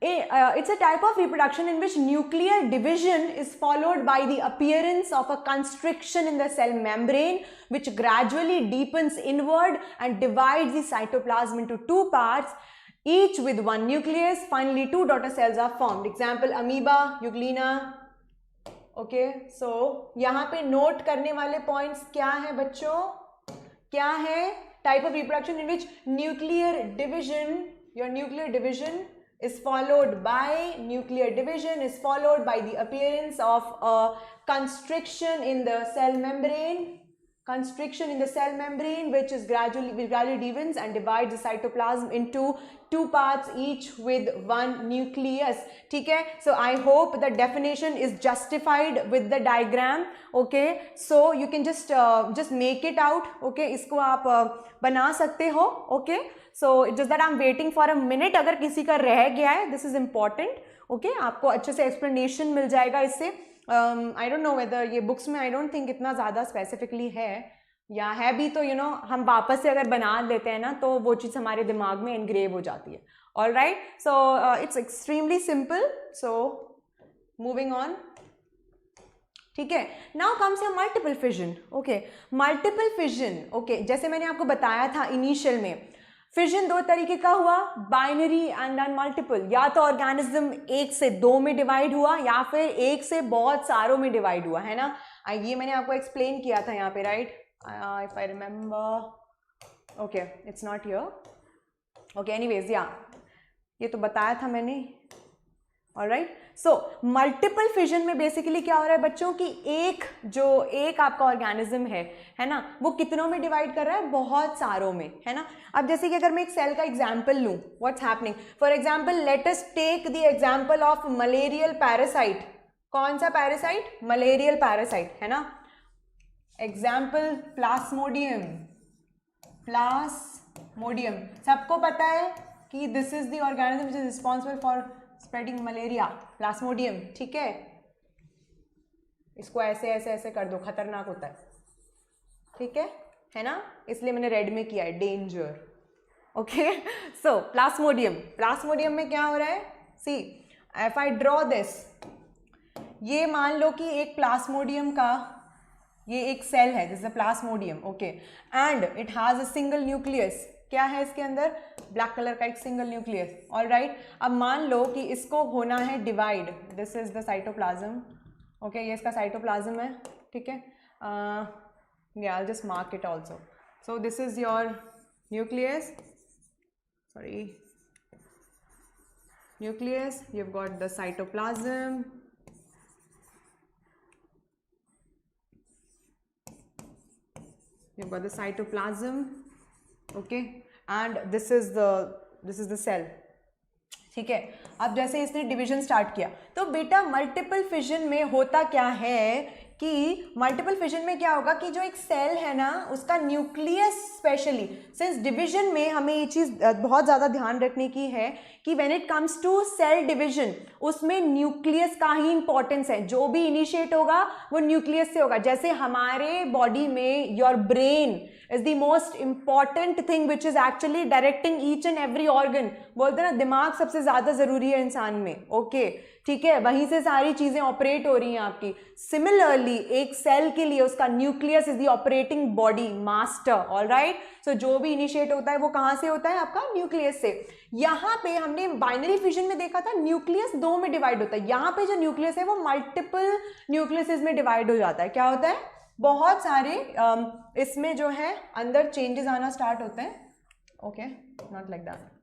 it's a type of reproduction in which nuclear division is followed by the appearance of a constriction in the cell membrane which gradually deepens inward and divides the cytoplasm into 2 parts, each with 1 nucleus. Finally 2 daughter cells are formed. Example amoeba, euglena. Okay, so यहाँ पे note करने वाले points क्या है बच्चों, क्या है, type of reproduction in which nuclear division, your nuclear division is followed by the appearance of a constriction in the cell membrane, which gradually deepens and divides the cytoplasm into 2 parts each with 1 nucleus, ठीक है। So I hope the definition is justified with the diagram, okay, so you can just make it out, okay, इसको आप बना सकते हो, okay, so it's just that I'm waiting for a minute, अगर किसी का रह गया है, this is important, okay, आपको अच्छे से explanation मिल जाएगा इससे। I don't know whether ये books में I don't think इतना ज़्यादा specifically है, या है भी तो हम वापस से अगर बना लेते हैं ना तो वो चीज़ हमारे दिमाग में engrave हो जाती है, all right, so it's extremely simple, so moving on, ठीक है। Now comes your multiple fission, okay, multiple fission, okay, जैसे मैंने आपको बताया था इनिशियल में, फिजन 2 तरीके का हुआ, बाइनरी एंड देन मल्टीपल, या तो ऑर्गेनिज्म 1 से 2 में डिवाइड हुआ या फिर 1 से बहुत सारों में डिवाइड हुआ, है ना, ये मैंने आपको एक्सप्लेन किया था यहाँ पे, right, if I remember, okay, it's not here, okay, anyways, या ये तो बताया था मैंने, ऑलराइट। सो मल्टीपल फिजन में बेसिकली क्या हो रहा है बच्चों की, एक आपका ऑर्गेनिज्म है ना, वो कितनों में डिवाइड कर रहा है, बहुत सारों में, है ना। अब जैसे कि अगर मैं एक सेल का एग्जांपल लूं, what's happening, for example let us take the example of malarial parasite, कौन सा पैरासाइट, मलेरियल पैरासाइट, है ना, एग्जांपल प्लाज्मोडियम, सबको पता है कि this is the organism which is responsible for spreading malaria, Plasmodium, ठीक है, इसको ऐसे ऐसे ऐसे कर दो, खतरनाक होता है, ठीक है ना, इसलिए मैंने रेड में किया है, डेंजर, ओके। सो प्लाज्मोडियम में क्या हो रहा है, see if I draw this, ये मान लो कि एक प्लाज्मोडियम का ये एक सेल है, this is a Plasmodium, okay, and it has a single nucleus, क्या है इसके अंदर, ब्लैक कलर का एक सिंगल न्यूक्लियस, ऑलराइट। अब मान लो कि इसको होना है divide, this is the cytoplasm, okay, ये इसका साइटोप्लाज्म है, ठीक है, yeah, I'll just mark it also. So this is your nucleus, you've got the cytoplasm, okay, and this is the cell, ठीक है। अब जैसे इसने डिवीजन स्टार्ट किया, तो बेटा मल्टीपल फिजन में होता क्या है कि मल्टीपल फिजन में क्या होगा कि जो एक सेल है ना उसका न्यूक्लियस, स्पेशली सिंस डिवीजन में हमें ये चीज़ बहुत ज़्यादा ध्यान रखने की है कि when it comes to cell division उसमें न्यूक्लियस का ही इंपॉर्टेंस है। जो भी इनिशिएट होगा वो न्यूक्लियस से होगा। जैसे हमारे बॉडी में your brain is the most important thing which is actually directing each and every organ. बोलते हैं ना दिमाग सबसे ज़्यादा ज़रूरी है इंसान में, ओके ठीक है, वहीं से सारी चीज़ें ऑपरेट हो रही हैं आपकी। सिमिलरली एक सेल के लिए उसका nucleus is the operating body master, alright. So जो भी इनिशिएट होता है वो कहाँ से होता है, आपका न्यूक्लियस से। यहाँ पे हमने बाइनरी फिजन में देखा था न्यूक्लियस दो में डिवाइड होता है, यहाँ पे जो न्यूक्लियस है वो मल्टीपल न्यूक्लियस में डिवाइड हो जाता है। क्या होता है, बहुत सारे इसमें जो है अंदर चेंजेस आना स्टार्ट होते हैं, ओके नॉट लाइक दैट।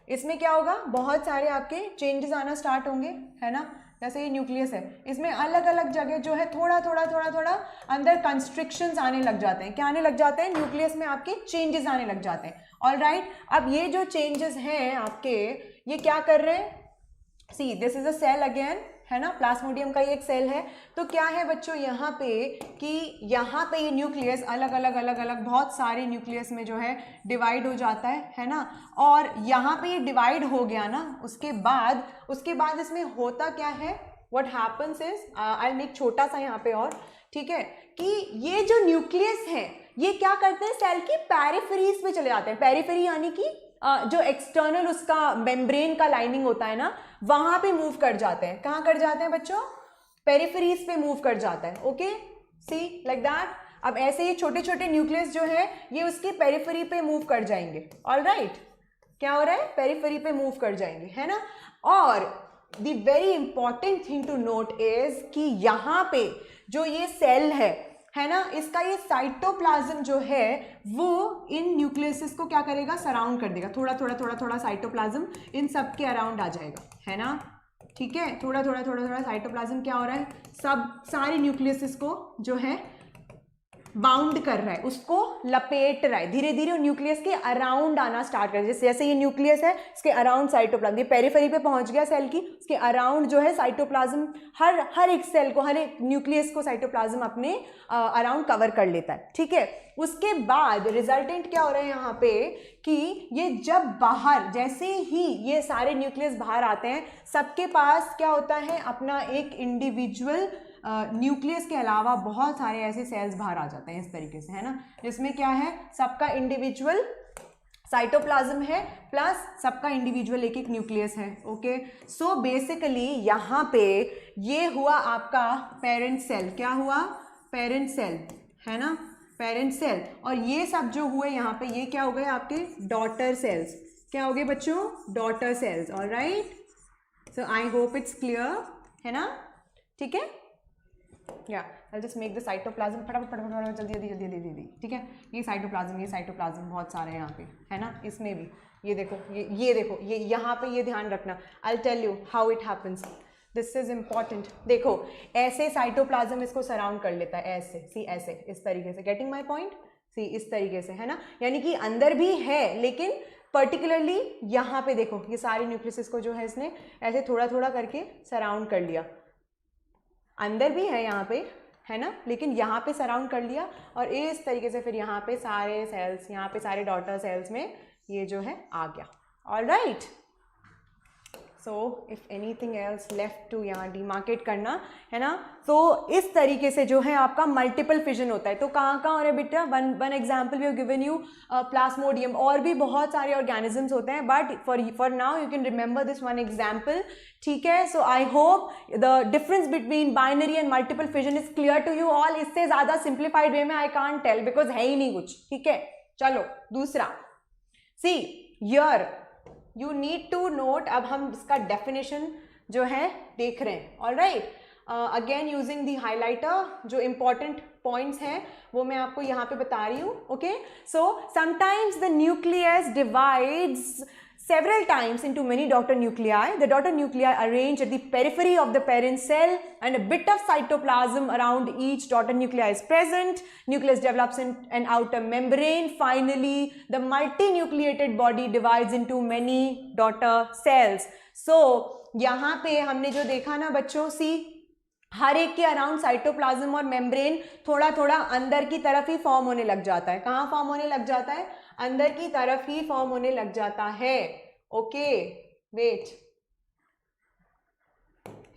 इसमें क्या होगा, बहुत सारे आपके चेंजेस आना स्टार्ट होंगे, है ना। जैसे ये न्यूक्लियस है, इसमें अलग अलग जगह जो है थोड़ा थोड़ा अंदर कंस्ट्रिक्शंस आने लग जाते हैं। क्या आने लग जाते हैं, न्यूक्लियस में आपके चेंजेस आने लग जाते हैं, ऑलराइट। अब ये जो चेंजेस हैं आपके, ये क्या कर रहे हैं, see this is a cell again, है ना, प्लाज्मोडियम का ये एक सेल है। तो क्या है बच्चों यहाँ पे कि यहाँ पे ये न्यूक्लियस अलग अलग बहुत सारे न्यूक्लियस में जो है डिवाइड हो जाता है ना। और यहाँ पे ये डिवाइड हो गया ना, उसके बाद इसमें होता क्या है, what happens is, I make छोटा सा यहाँ पे और, ठीक है, कि ये जो न्यूक्लियस है ये क्या करते हैं, सेल की पेरिफेरीज पे चले जाते हैं। पेरिफेरी यानी कि जो एक्सटर्नल उसका मेम्ब्रेन का लाइनिंग होता है ना, वहां पे मूव कर जाते हैं। कहाँ कर जाते हैं बच्चों, पेरिफेरीज पे मूव कर जाता है, ओके सी लाइक दैट। अब ऐसे ही छोटे छोटे न्यूक्लियस जो है ये उसकी पेरिफेरी पे मूव कर जाएंगे, ऑलराइट। क्या हो रहा है, पेरिफेरी पे मूव कर जाएंगे, है ना। और the very important thing to note is कि यहाँ पे जो ये सेल है ना, इसका ये साइटोप्लाज्म जो है वो इन न्यूक्लियस को क्या करेगा, सराउंड कर देगा। थोड़ा साइटोप्लाज्म इन सब के अराउंड आ जाएगा, है ना, ठीक है। थोड़ा साइटोप्लाज्म क्या हो रहा है, सब सारे न्यूक्लियस को जो है बाउंड कर रहा है, उसको लपेट रहा है। धीरे धीरे न्यूक्लियस के अराउंड आना स्टार्ट कर, जैसे ये न्यूक्लियस है इसके अराउंड साइटोप्लाज्म, ये पेरिफेरी पे पहुंच गया सेल की, उसके अराउंड जो है साइटोप्लाज्म, हर एक सेल को, हर एक न्यूक्लियस को साइटोप्लाज्म अपने अराउंड कवर कर लेता है, ठीक है। उसके बाद रिजल्टेंट क्या हो रहा है यहाँ पे कि ये जब बाहर, जैसे ही ये सारे न्यूक्लियस बाहर आते हैं, सबके पास क्या होता है, अपना एक इंडिविजुअल न्यूक्लियस के अलावा बहुत सारे ऐसे सेल्स बाहर आ जाते हैं इस तरीके से, है ना, जिसमें क्या है, सबका इंडिविजुअल साइटोप्लाज्म है प्लस सबका इंडिविजुअल एक न्यूक्लियस है, ओके। सो बेसिकली यहाँ पे ये हुआ आपका पेरेंट सेल। क्या हुआ, पेरेंट सेल, है ना, पेरेंट सेल। और ये सब जो हुए यहाँ पे, ये क्या हो गए आपके डॉटर सेल्स। क्या हो गए बच्चों, daughter cells, alright. So I hope it's clear, है ना, ठीक है। या I'll just make the cytoplasm फटाफट जल्दी, ठीक है। ये साइटोप्लाज्म बहुत सारे हैं यहाँ पे, है ना। इसमें भी ये देखो, ये देखो, ये यहाँ पे ये ध्यान रखना। I'll tell you how it happens, this is important। देखो ऐसे साइटोप्लाज्म इसको सराउंड कर लेता है, ऐसे सी, ऐसे इस तरीके से, गेटिंग माई पॉइंट, सी इस तरीके से, है ना। यानी कि अंदर भी है, लेकिन पर्टिकुलरली यहाँ पे देखो ये सारे न्यूक्लियस को जो है इसने ऐसे थोड़ा करके सराउंड कर लिया। अंदर भी है यहाँ पे, है ना, लेकिन यहाँ पे सराउंड कर लिया। और इस तरीके से फिर यहाँ पे सारे सेल्स, यहाँ पे सारे डॉटर सेल्स में ये जो है आ गया, alright. So if anything else left to यहाँ डिमार्केट करना, है ना। तो इस तरीके से जो है आपका मल्टीपल फिजन होता है। तो कहाँ हो रहा है बेटा, one example we have given you plasmodium, और भी बहुत सारे ऑर्गेनिजम्स होते हैं, but for now you can remember this one example, ठीक है। So I hope the difference between binary and multiple fission is clear to you all. इससे ज़्यादा सिंप्लीफाइड वे में आई कांट टेल, बिकॉज है ही नहीं कुछ, ठीक है। चलो दूसरा, see here you need to note. अब हम इसका डेफिनेशन जो है देख रहे हैं, alright. Again using the highlighter, जो इंपॉर्टेंट पॉइंट्स हैं वो मैं आपको यहाँ पे बता रही हूँ, okay. So sometimes the nucleus divides several times into many daughter nuclei. The daughter nuclei arrange at the periphery of the parent cell, and a bit of cytoplasm around each daughter nuclei is present. Nucleus develops in an outer membrane. Finally, the multinucleated body divides into many daughter cells. So यहाँ पे हमने जो देखा ना बच्चों, सी हर एक के around cytoplasm और मेम्ब्रेन थोड़ा थोड़ा अंदर की तरफ ही फॉर्म होने लग जाता है. कहाँ फॉर्म होने लग जाता है? अंदर की तरफ ही फॉर्म होने लग जाता है. ओके वेट,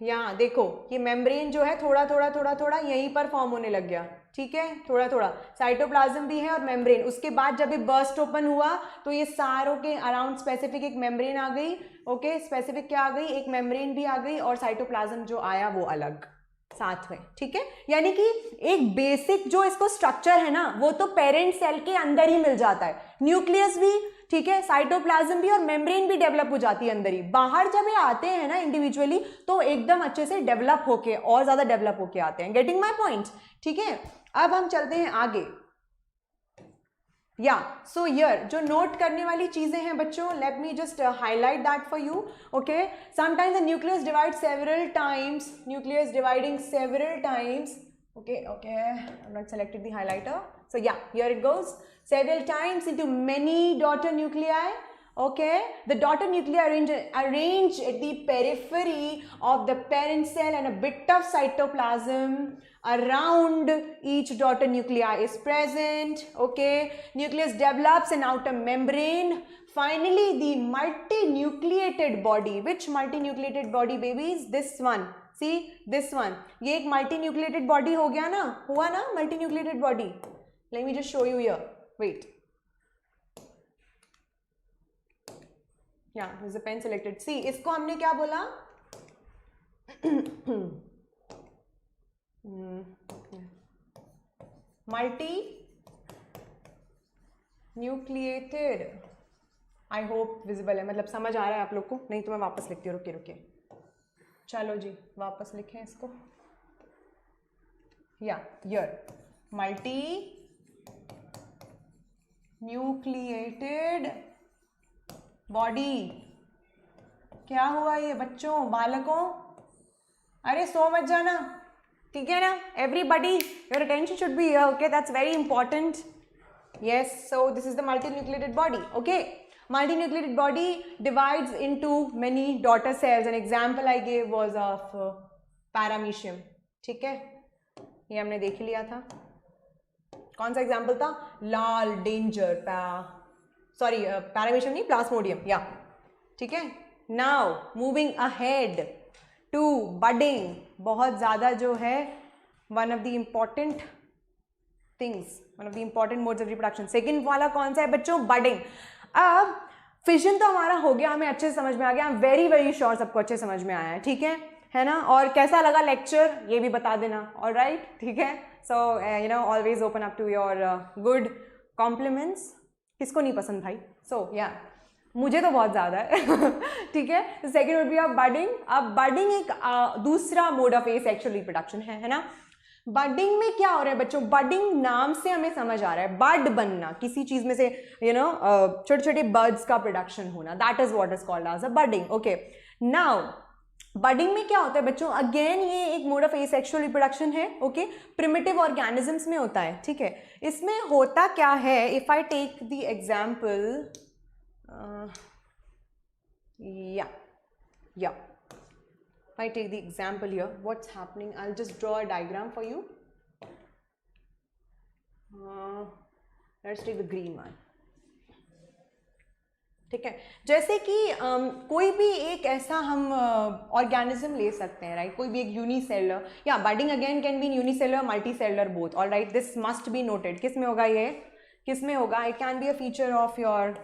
यहाँ देखो ये मेम्ब्रेन जो है थोड़ा थोड़ा यहीं पर फॉर्म होने लग गया. ठीक है, थोड़ा थोड़ा साइटोप्लाज्म भी है और मेम्ब्रेन. उसके बाद जब ये बर्स्ट ओपन हुआ तो ये सारों के अराउंड स्पेसिफिक एक मेम्ब्रेन आ गई. ओके, स्पेसिफिक क्या आ गई? एक मेम्ब्रेन भी आ गई, और साइटोप्लाज्म जो आया वो अलग साथ में. ठीक है, यानी कि एक बेसिक जो इसको स्ट्रक्चर है ना वो तो पेरेंट सेल के अंदर ही मिल जाता है. न्यूक्लियस भी, ठीक है, साइटोप्लाज्म भी और मेम्ब्रेन भी डेवलप हो जाती है अंदर ही. बाहर जब ये आते हैं ना इंडिविजुअली तो एकदम अच्छे से डेवलप होके, और ज्यादा डेवलप होके आते हैं. Getting my point? ठीक है, अब हम चलते हैं आगे. या सो हियर जो नोट करने वाली चीजें हैं बच्चों, late me just highlight that for you. Okay, sometimes the nucleus divide several times, nucleus dividing several times. Okay, I've not selected the highlighter. So yeah, here it goes. Several times into many daughter nuclei. Okay, the daughter nuclei arrange at the periphery of the parent cell, and a bit of cytoplasm around each daughter nuclei is present. Okay, nucleus develops an outer membrane. Finally, the multinucleated body. Which multinucleated body, babies? This one. See this one. ये एक multinucleated body हो गया ना, हुआ ना multinucleated body. Let me just show you here. Wait. Yeah, there's a pen selected. See, इसको हमने क्या बोला? Multinucleated. I hope visible है, मतलब समझ आ रहा है आप लोग को? नहीं तो मैं वापस लिखती हूँ. रुकिए. चलो जी वापस लिखें इसको. या यर मल्टी न्यूक्लिएटेड बॉडी. क्या हुआ ये बच्चों, बालकों? अरे सो मत जाना, ठीक है ना? Everybody your attention should be here. Okay, that's very important. Yes, so this is the multinucleated body. Okay, multinucleated body divides into many daughter cells. An example I gave was of paramecium. ठीक है, ये हमने देख लिया था. कौन सा example था? लाल डेंजर, सॉरी पैरामीशियम नहीं, प्लाज्मोडियम. या ठीक है. Now moving ahead to budding. बहुत ज़्यादा जो है one of the important things, one of the important modes of reproduction. Second वाला कौन सा है बच्चों? बडिंग. अब फिजन तो हमारा हो गया, हमें अच्छे से समझ में आ गया. वेरी वेरी श्योर सबको अच्छे समझ में आया है. ठीक है ना? और कैसा लगा लेक्चर ये भी बता देना. ऑलराइट, ठीक है. So you know always open up to your good compliments. किसको नहीं पसंद भाई? सो या मुझे तो बहुत ज़्यादा है. ठीक है. Second would be of budding. अब बडिंग एक दूसरा मोड ऑफ एसेक्सुअल रिप्रोडक्शन है ना? बडिंग में क्या हो रहा है बच्चों? बडिंग नाम से हमें समझ आ रहा है, बड बनना, किसी चीज में से यू नो छोटे छोटे बर्ड्स का प्रोडक्शन होना. That is what is called as a budding. Okay, now budding में क्या होता है बच्चों? अगेन ये एक मोड ऑफ एसेक्सुअल रिप्रोडक्शन है. ओके, प्रिमिटिव ऑर्गेनिजम्स में होता है. ठीक है, इसमें होता क्या है? If I take the example, या if I take the example here, what's happening? I'll just draw a diagram for you. Let's take the green one. ठीक है, जैसे कि कोई भी एक ऐसा हम ऑर्गेनिज्म ले सकते हैं, राइट? कोई भी एक यूनिसेलर, या budding again can be unicellular, multicellular, both. All right, this must be noted. किस में होगा ये? किस में होगा? It can be a feature of your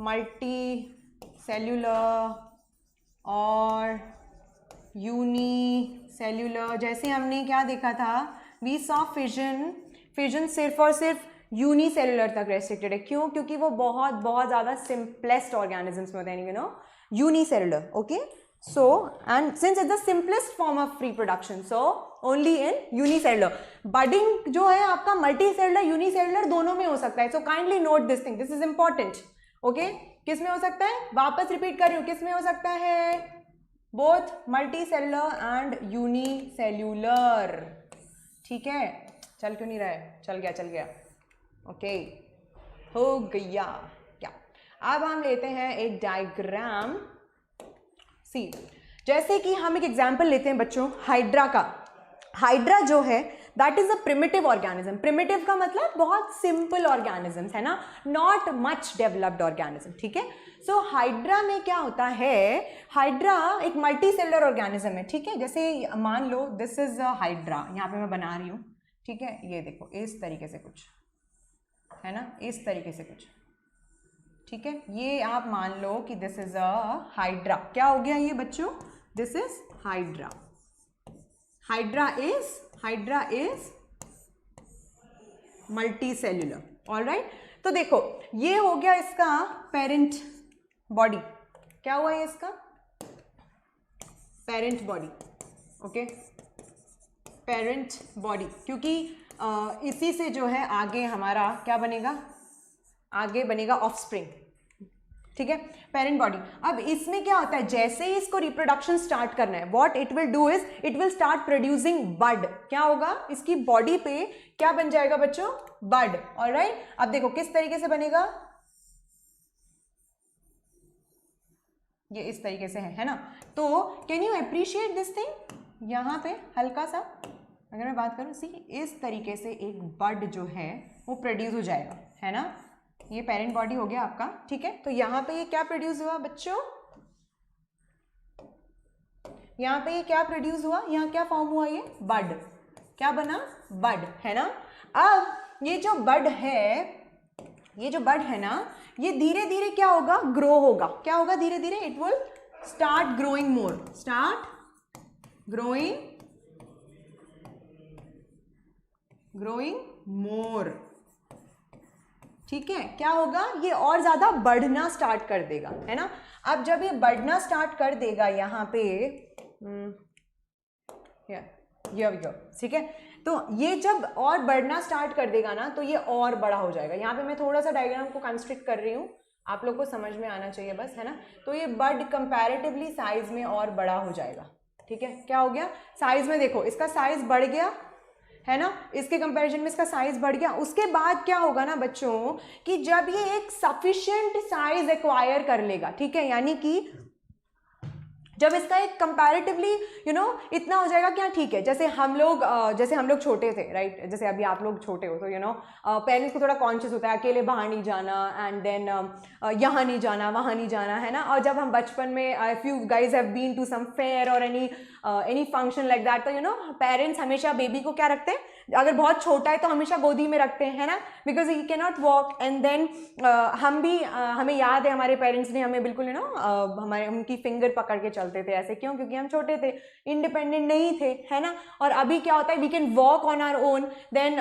multicellular और यूनिसेल्यूलर. जैसे हमने क्या देखा था? We saw fission. फिजन सिर्फ और सिर्फ यूनिसेल्यूलर तक रेस्ट्रिक्टेड है. क्यों? क्योंकि वो बहुत बहुत ज़्यादा सिंपलेस्ट ऑर्गेनिजम्स में होते हैं, you no, unicellular. Okay, so and since it's the simplest form of reproduction, so only in unicellular. Budding जो है आपका मल्टीसेल्यूलर यूनिसेल्यूलर दोनों में हो सकता है. So kindly note this thing, this is important. Okay, किस में हो सकता है, वापस रिपीट कर रही हूँ, किस में हो सकता है, both multi cellular and unicellular. ठीक है, चल क्यों नहीं रहा है, चल गया, ओके हो गया क्या। अब हम लेते हैं एक डायग्राम सी, जैसे कि हम एक एग्जाम्पल लेते हैं बच्चों हाइड्रा का। हाइड्रा जो है that is a primitive organism. Primitive का मतलब बहुत सिंपल ऑर्गेनिज्म है ना, नॉट मच डेवलप्ड ऑर्गेनिज्म। ठीक है, सो हाइड्रा में क्या होता है, हाइड्रा एक मल्टी सेलुलर ऑर्गेनिज्म है। ठीक है, जैसे मान लो दिस इज अ हाइड्रा, यहाँ पे मैं बना रही हूँ। ठीक है, ये देखो इस तरीके से कुछ है ना, इस तरीके से कुछ। ठीक है, ये आप मान लो कि दिस इज अ हाइड्रा। क्या हो गया ये बच्चों, this is hydra. Hydra is multi cellular. Alright, तो देखो ये हो गया इसका पेरेंट बॉडी। क्या हुआ ये इसका parent body. Okay, parent body, क्योंकि इसी से जो है आगे हमारा क्या बनेगा, आगे बनेगा ऑफस्प्रिंग। ठीक है, पेरेंट बॉडी। अब इसमें क्या होता है, जैसे ही इसको रिप्रोडक्शन स्टार्ट करना है, what it will do is it will start producing bud. क्या होगा, इसकी बॉडी पे क्या बन जाएगा बच्चों, बड। ऑलराइट, अब देखो किस तरीके से बनेगा, ये इस तरीके से है ना। तो can you appreciate this thing, यहां पे हल्का सा अगर मैं बात करूं, सी इस तरीके से एक बड जो है वो प्रोड्यूस हो जाएगा, है ना। ये पेरेंट बॉडी हो गया आपका। ठीक है, तो यहां पे ये क्या प्रोड्यूस हुआ बच्चों, यहां पे ये क्या प्रोड्यूस हुआ, यहां क्या फॉर्म हुआ, ये बड। क्या बना, बड, है ना। अब ये जो बड है ना, ये धीरे धीरे क्या होगा, ग्रो होगा। क्या होगा, धीरे धीरे it will start growing more, start growing more. ठीक है, क्या होगा, ये और ज्यादा बढ़ना स्टार्ट कर देगा, है ना। अब जब ये बढ़ना स्टार्ट कर देगा यहाँ पे, ठीक है, तो ये जब और बढ़ना स्टार्ट कर देगा ना, तो ये और बड़ा हो जाएगा। यहाँ पे मैं थोड़ा सा डायग्राम को कंस्ट्रक्ट कर रही हूँ, आप लोग को समझ में आना चाहिए बस, है ना। तो ये बड कंपैरेटिवली साइज में और बड़ा हो जाएगा। ठीक है, क्या हो गया, साइज में देखो इसका साइज बढ़ गया, है ना, इसके कंपैरिजन में इसका साइज बढ़ गया। उसके बाद क्या होगा ना बच्चों, कि जब ये एक सफिशिएंट साइज एक्वायर कर लेगा, ठीक है, यानी कि जब इसका एक कंपैरेटिवली इतना हो जाएगा क्या, ठीक है, जैसे हम लोग छोटे थे, राइट, जैसे अभी आप लोग छोटे हो, तो पेरेंट्स को थोड़ा कॉन्शियस होता है, अकेले बाहर नहीं जाना, एंड देन यहाँ नहीं जाना, वहाँ नहीं जाना, है ना। और जब हम बचपन में, if you guys have been to some fair और एनी फंक्शन लाइक दैट, तो पेरेंट्स हमेशा बेबी को क्या रखते हैं, अगर बहुत छोटा है तो हमेशा गोदी में रखते हैं, है ना, because he can not walk. And then हमें याद है हमारे पेरेंट्स ने हमें बिल्कुल हमारे उनकी फिंगर पकड़ के चलते थे, ऐसे क्यों, क्योंकि हम छोटे थे, इंडिपेंडेंट नहीं थे, है ना। और अभी क्या होता है, we can walk on our own. Then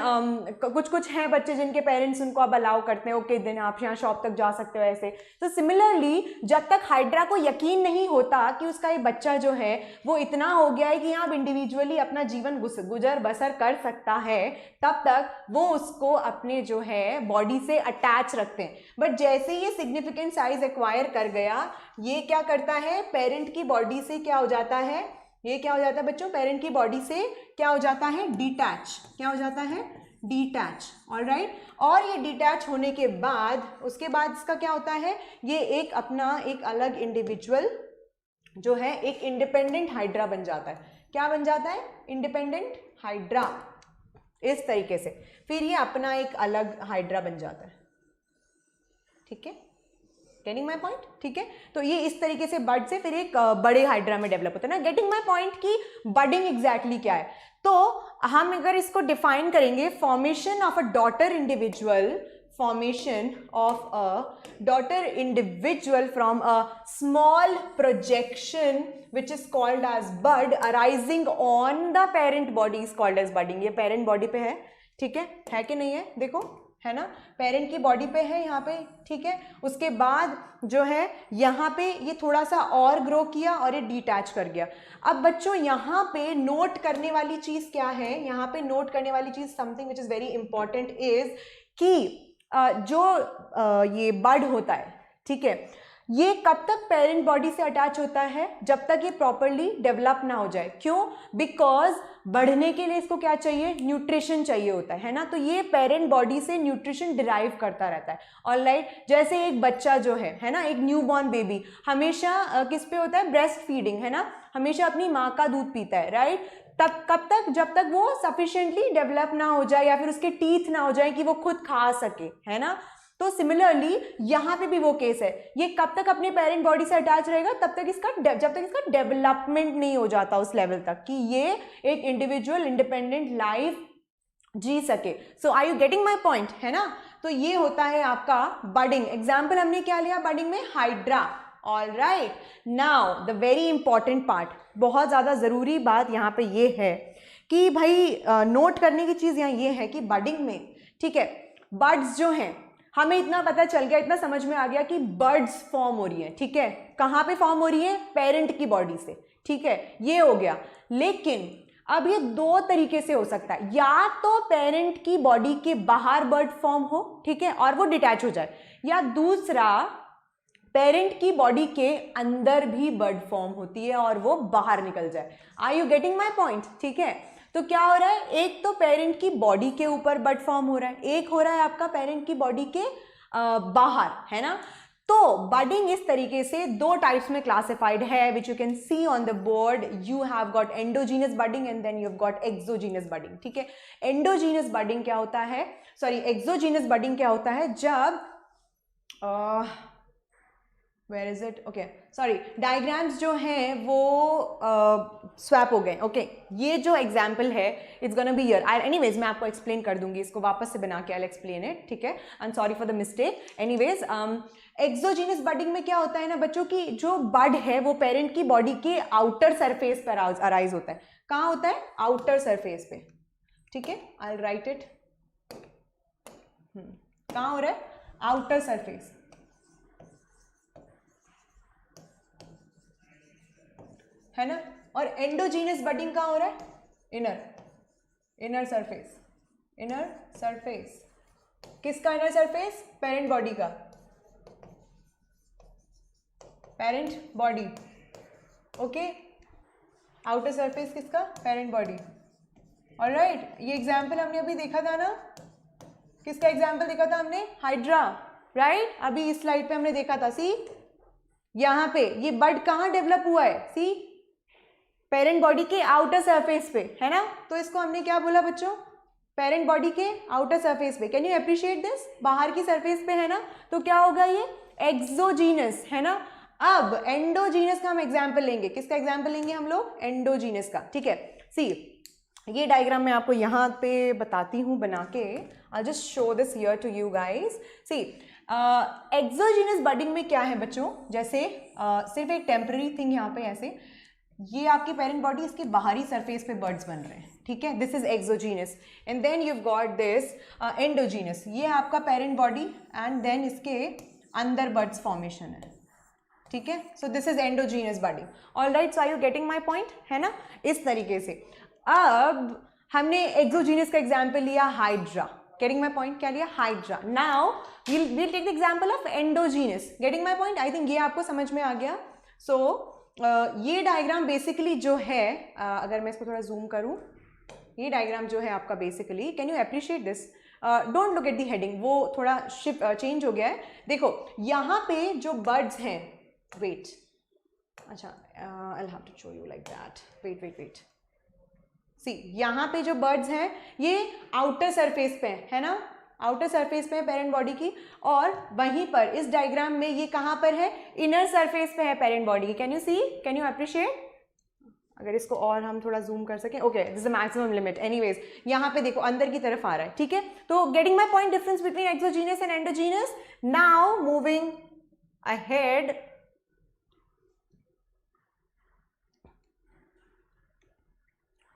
कुछ हैं बच्चे जिनके पेरेंट्स उनको अब अलाउ करते हैं, ओके देन आप यहाँ शॉप तक जा सकते हो, ऐसे। तो सिमिलरली जब तक हाइड्रा को यकीन नहीं होता कि उसका ये बच्चा जो है वो इतना हो गया है कि यहाँ इंडिविजुअली अपना जीवन गुजर बसर कर सकता है, तब तक वो उसको अपने जो है बॉडी से अटैच रखते हैं। बट जैसे ये सिग्निफिकेंट साइज एक्वायर कर गया, ये क्या करता है, पेरेंट की बॉडी से क्या हो जाता है, ये क्या हो जाता है बच्चों, पेरेंट की बॉडी से क्या हो जाता है, डिटैच। क्या हो जाता है, डिटैच। ऑलराइट, और ये डिटैच होने के बाद उसके बाद इसका क्या होता है, ये एक अपना एक अलग इंडिविजुअल जो है एक इंडिपेंडेंट हाइड्रा बन जाता है। क्या बन जाता है, इंडिपेंडेंट हाइड्रा, इस तरीके से। फिर ये अपना एक अलग हाइड्रा बन जाता है। ठीक है, गेटिंग माई पॉइंट। ठीक है, तो ये इस तरीके से बड से फिर एक बड़े हाइड्रा में डेवलप होता है ना। गेटिंग माई पॉइंट की बडिंग एग्जैक्टली क्या है, तो हम अगर इसको डिफाइन करेंगे, formation of a daughter individual, formation of a daughter individual from a small projection which is called as bud arising on the parent body is called as budding। ये parent body पे है, ठीक है कि नहीं है, देखो है ना, पेरेंट की बॉडी पे है यहाँ पे। ठीक है, उसके बाद जो है यहाँ पे ये थोड़ा सा और ग्रो किया और ये डिटैच कर गया। अब बच्चों यहाँ पे नोट करने वाली चीज क्या है, यहाँ पे नोट करने वाली चीज something which is very important is कि जो ये बड होता है, ठीक है। ये कब तक पेरेंट बॉडी से अटैच होता है? जब तक ये प्रॉपरली डेवलप ना हो जाए। क्यों? बिकॉज बढ़ने के लिए इसको क्या चाहिए? न्यूट्रिशन चाहिए होता है ना। तो ये पेरेंट बॉडी से न्यूट्रिशन डिराइव करता रहता है। ऑलराइट, जैसे एक बच्चा जो है ना, एक न्यू बॉर्न बेबी हमेशा किस पे होता है? ब्रेस्ट फीडिंग, है ना, हमेशा अपनी माँ का दूध पीता है, राइट। तब कब तक? जब तक वो सफिशिएंटली डेवलप ना हो जाए या फिर उसके टीथ ना हो जाए कि वो खुद खा सके, है ना। तो सिमिलरली यहाँ पे भी वो केस है। ये कब तक अपने पेरेंट बॉडी से अटैच रहेगा? तब तक जब तक इसका डेवलपमेंट नहीं हो जाता उस लेवल तक कि ये एक इंडिविजुअल इंडिपेंडेंट लाइफ जी सके। So are you getting my point, है ना। तो ये होता है आपका बडिंग। एग्जाम्पल हमने क्या लिया बडिंग में? Hydra. All right, now the very important part, बहुत ज़्यादा ज़रूरी बात यहाँ पे ये है कि भाई नोट करने की चीज़ यहाँ ये है कि बडिंग में, ठीक है, बर्ड्स जो हैं, हमें इतना पता चल गया, इतना समझ में आ गया कि बर्ड्स फॉर्म हो रही है, ठीक है। कहाँ पे फॉर्म हो रही है? पेरेंट की बॉडी से, ठीक है, ये हो गया। लेकिन अब ये दो तरीके से हो सकता है, या तो पेरेंट की बॉडी के बाहर बर्ड फॉर्म हो, ठीक है, और वो डिटैच हो जाए, या दूसरा पेरेंट की बॉडी के अंदर भी बर्ड फॉर्म होती है और वो बाहर निकल जाए। Are you getting my point? ठीक है। तो क्या हो रहा है? एक तो पेरेंट की बॉडी के ऊपर बर्ड फॉर्म हो रहा है, एक हो रहा है आपका पेरेंट की बॉडी के बाहर, है ना। तो बडिंग इस तरीके से दो टाइप्स में क्लासिफाइड है, which you can see on the board. You have got endogenous budding and then you have got exogenous budding, ठीक है। एंडोजीनस बडिंग क्या होता है, सॉरी एक्सोजीनस बडिंग क्या होता है? जब where is it, okay sorry, diagrams जो हैं वो स्वैप हो गए, ओके। ये जो एग्जाम्पल है it's gonna be here. Anyways मैं आपको एक्सप्लेन कर दूंगी इसको वापस से बना के, आई विल एक्सप्लेन इट, ठीक है। I am sorry for the mistake. Anyways exogenous budding में क्या होता है ना बच्चों की, जो बड है वो पेरेंट की बॉडी के आउटर सरफेस पर अराइज होता है। कहाँ होता है? आउटर सरफेस पे, ठीक है। I will write it. कहाँ हो रहा है? आउटर सरफेस, है ना। और एंडोजीनस बडिंग कहाँ हो रहा है? Inner surface, inner surface. किसका इनर सरफेस? पेरेंट बॉडी का, parent body, okay. Outer surface किसका? Parent body. ऑलराइट, ये एग्जाम्पल हमने अभी देखा था ना, किसका एग्जाम्पल देखा था हमने? Hydra, right. अभी इस स्लाइड पे हमने देखा था, सी यहाँ पे ये बड कहाँ डेवलप हुआ है? सी पेरेंट बॉडी के आउटर सरफेस पे, है ना। तो इसको हमने क्या बोला बच्चों? पेरेंट बॉडी के आउटर सरफेस पे। Can you appreciate this? बाहर की सरफेस पे, है ना। तो क्या होगा ये? एक्सोजीनस, है ना। अब एंडोजीनस का हम एग्जाम्पल लेंगे। किसका एग्जाम्पल लेंगे हम लोग? एंडोजीनस का, ठीक है। सी ये डायग्राम मैं आपको यहाँ पे बताती हूँ बना के। I just show this here to you guys. See exogenous budding में क्या है बच्चों? जैसे सिर्फ एक टेम्पररी थिंग यहाँ पे, ऐसे ये आपकी पेरेंट बॉडी, इसके बाहरी सरफेस पे बर्ड्स बन रहे हैं, ठीक है। This is exogenous and then you got this endogenous. ये आपका पेरेंट बॉडी एंड देन इसके अंदर बर्ड्स फॉर्मेशन है, ठीक है। So this is endogenous body. All right, so are you getting my point, है ना। इस तरीके से अब हमने एक्सोजीनस का एग्जाम्पल लिया हाइड्रा। Getting my point? क्या लिया? Hydra. Now we'll take the example of endogenous. Getting my point? I think ये आपको समझ में आ गया। So ये डायग्राम बेसिकली जो है, अगर मैं इसको थोड़ा जूम करूं, ये डायग्राम जो है आपका basically, can you appreciate this? Don't look at the heading, वो थोड़ा शिफ्ट चेंज हो गया है। देखो यहाँ पे जो बर्ड्स हैं, वेट, अच्छा I will have to show you like that, wait wait wait. See यहाँ पे जो बर्ड्स हैं ये आउटर सरफेस पे है ना, आउटर सरफेस पे है पेरेंट बॉडी की, और वहीं पर इस डायग्राम में ये कहाँ पर है? इनर सरफेस पे है पेरेंट बॉडी की। Can you see? Can you appreciate? अगर इसको और हम थोड़ा जूम कर सकें, okay, this is maximum limit. Anyways यहाँ पे देखो अंदर की तरफ आ रहा है, ठीक है। तो getting my point, difference between exogenous and endogenous. Now moving ahead,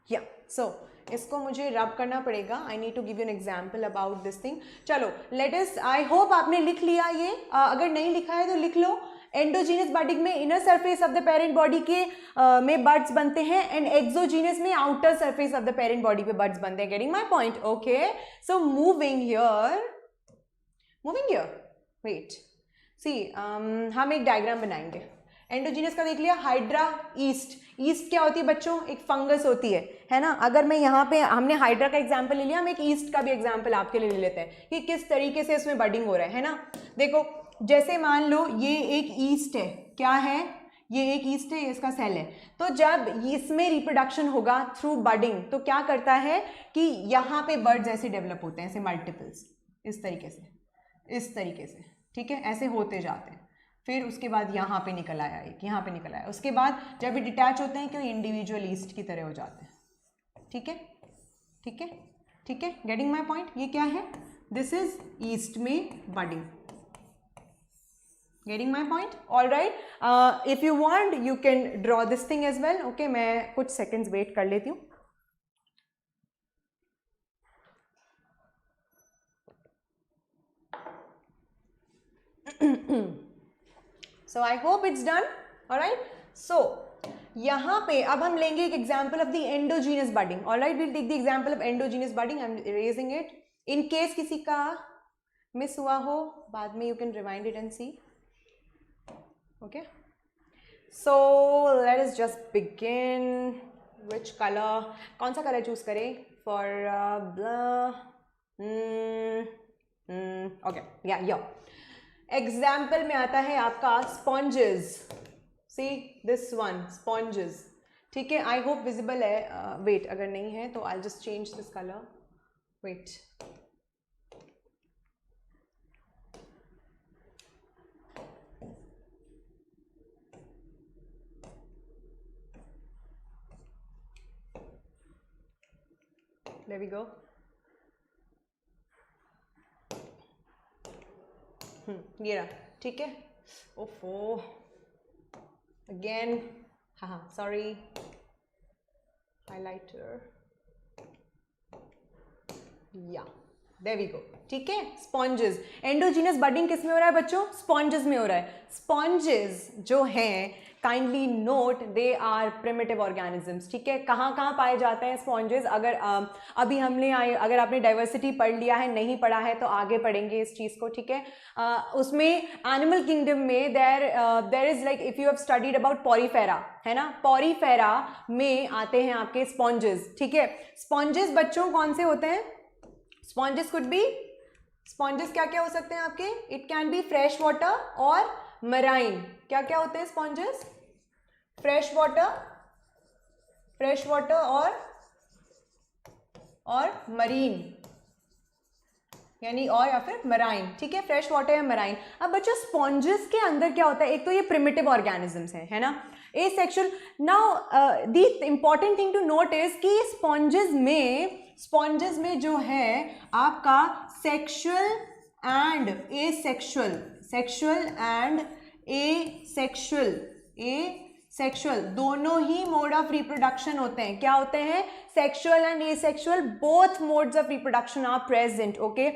या सो इसको मुझे रब करना पड़ेगा। I need to give you an example about this thing. चलो लेट अस, आई होप आपने लिख लिया ये, अगर नहीं लिखा है तो लिख लो। एंडोजीनस बडिंग में inner surface of the parent body के में बर्ड्स बनते हैं एंड एक्सोजीनस में outer surface of the parent body पे बर्ड्स बनते हैं। Getting my point? Okay, so moving here, wait. See हम एक डायग्राम बनाएंगे। एंडोजीनस का देख लिया, हाइड्रा ईस्ट। ईस्ट क्या होती है बच्चों? एक फंगस होती है ना। अगर मैं यहाँ पे, हमने हाइड्रा का एग्जांपल ले लिया, हम एक ईस्ट का भी एग्जांपल आपके लिए ले लेते हैं कि किस तरीके से इसमें बडिंग हो रहा है ना। देखो, जैसे मान लो ये एक ईस्ट है, क्या है? ये एक ईस्ट है, इसका सेल है। तो जब इसमें रिप्रोडक्शन होगा थ्रू बडिंग, तो क्या करता है कि यहाँ पे बर्ड्स ऐसे डेवलप होते हैं, ऐसे मल्टीपल्स, इस तरीके से, इस तरीके से, ठीक है, ऐसे होते जाते हैं। फिर उसके बाद यहाँ पे निकल आया एक, यहाँ पे निकल आया। उसके बाद जब ये डिटैच होते हैं, क्यों इंडिविजुअल ईस्ट की तरह हो जाते हैं। ठीक है, ठीक है, ठीक है, गेटिंग माई पॉइंट? ये क्या है? दिस इज ईस्ट में budding. Getting my point? All right. If you want, you can draw this thing as well. Okay, मैं कुछ seconds wait कर लेती हूँ. So I hope it's done. All right. So यहाँ पे अब हम लेंगे एक example of the endogenous budding. All right, we'll take the example of endogenous budding. I'm erasing it. In case किसी का miss हुआ हो, बाद में you can rewind it and see. Okay, so let us just begin. Which color? कौन सा color choose करें for blah? Okay, yeah. Example में आता है आपका sponges. See this one, sponges. ठीक है, I hope visible है. Wait, अगर नहीं है तो I'll just change this color. Wait. There we go. ये रहा, ठीक है। ओफो, अगेन, हाँ, सॉरी, हाइलाइटर, या, देयर वी गो, ठीक है। स्पॉन्जेस, एंडोजीनस बडिंग किस में हो रहा है बच्चों? स्पॉन्जेस में हो रहा है। स्पॉन्जेस जो हैं, kindly note, they are primitive organisms, ठीक है। कहाँ कहाँ पाए जाते हैं स्पॉन्जेस? अगर अभी हमने अगर आपने डाइवर्सिटी पढ़ लिया है, नहीं पढ़ा है तो आगे पढ़ेंगे इस चीज़ को, ठीक है। उसमें एनिमल किंगडम में there is like, if you have studied about porifera, है ना, पॉरीफेरा में आते हैं आपके स्पॉन्जेस, ठीक है। स्पॉन्जेस बच्चों कौन से होते हैं? स्पॉन्जेस कुड बी, स्पॉन्जेस क्या क्या हो सकते हैं आपके? It can be fresh water और मराइन। क्या क्या होते हैं स्पॉन्जेस? फ्रेश वाटर और मरीन, यानी और या फिर मराइन, ठीक है, फ्रेश वाटर या मराइन। अब बच्चों स्पॉन्जेस के अंदर क्या होता है? एक तो ये प्रिमिटिव ऑर्गेनिजम्स है ना, asexual. Now the important thing to note is कि स्पॉन्जेस में जो है आपका सेक्सुअल एंड एसेक्सुअल दोनों ही मोड ऑफ रिप्रोडक्शन होते हैं। क्या होते हैं? Sexual and asexual, both modes of reproduction are present. Okay,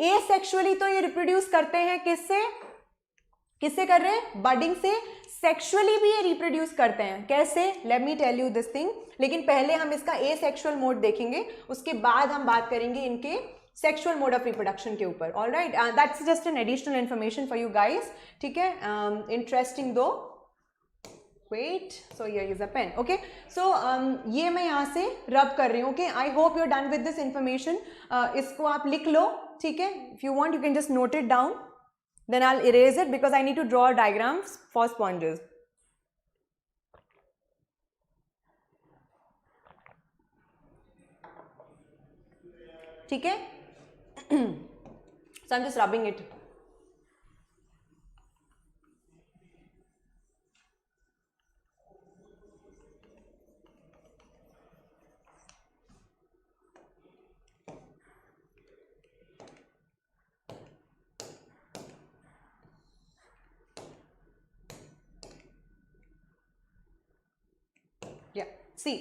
asexually तो ये रिप्रोड्यूस करते हैं किससे कर रहे हैं? बडिंग से। सेक्सुअली भी ये रिप्रोड्यूस करते हैं, कैसे? Let me tell you this thing. लेकिन पहले हम इसका एसेक्सुअल मोड देखेंगे, उसके बाद हम बात करेंगे इनके सेक्सुअल मोड ऑफ रिप्रोडक्शन के ऊपर। All right, that's just an additional information for you guys, ठीक है। Interesting though. Wait, so here is a pen. Okay, so ये मैं यहाँ से रब कर रही हूँ। Okay, I hope you are done with this information. इसको आप लिख लो, ठीक है। If you want you can just note it down, then I'll erase it because I need to draw diagrams for sponges. ठीक है? So I'm just rubbing it. सी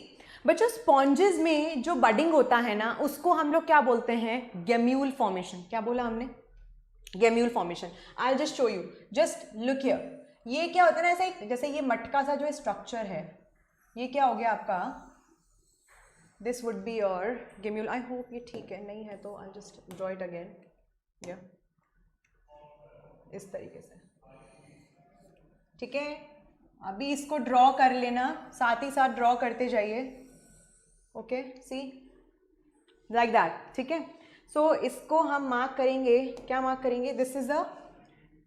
बच्चों, sponges में जो बडिंग होता है ना, उसको हम लोग क्या बोलते हैं? Gemmule formation. क्या बोला हमने? Gemmule formation. I just show you, just look here. ये क्या होता है ना, ऐसा जैसे ये मटका सा जो स्ट्रक्चर है, ये क्या हो गया आपका? This would be your gemmule. I hope ये ठीक है, नहीं है तो I just draw it again. या इस तरीके से, ठीक है, अभी इसको ड्रॉ कर लेना, साथ ही साथ ड्रॉ करते जाइए. Okay, see like that. ठीक है, सो इसको हम मार्क करेंगे. क्या मार्क करेंगे? This is a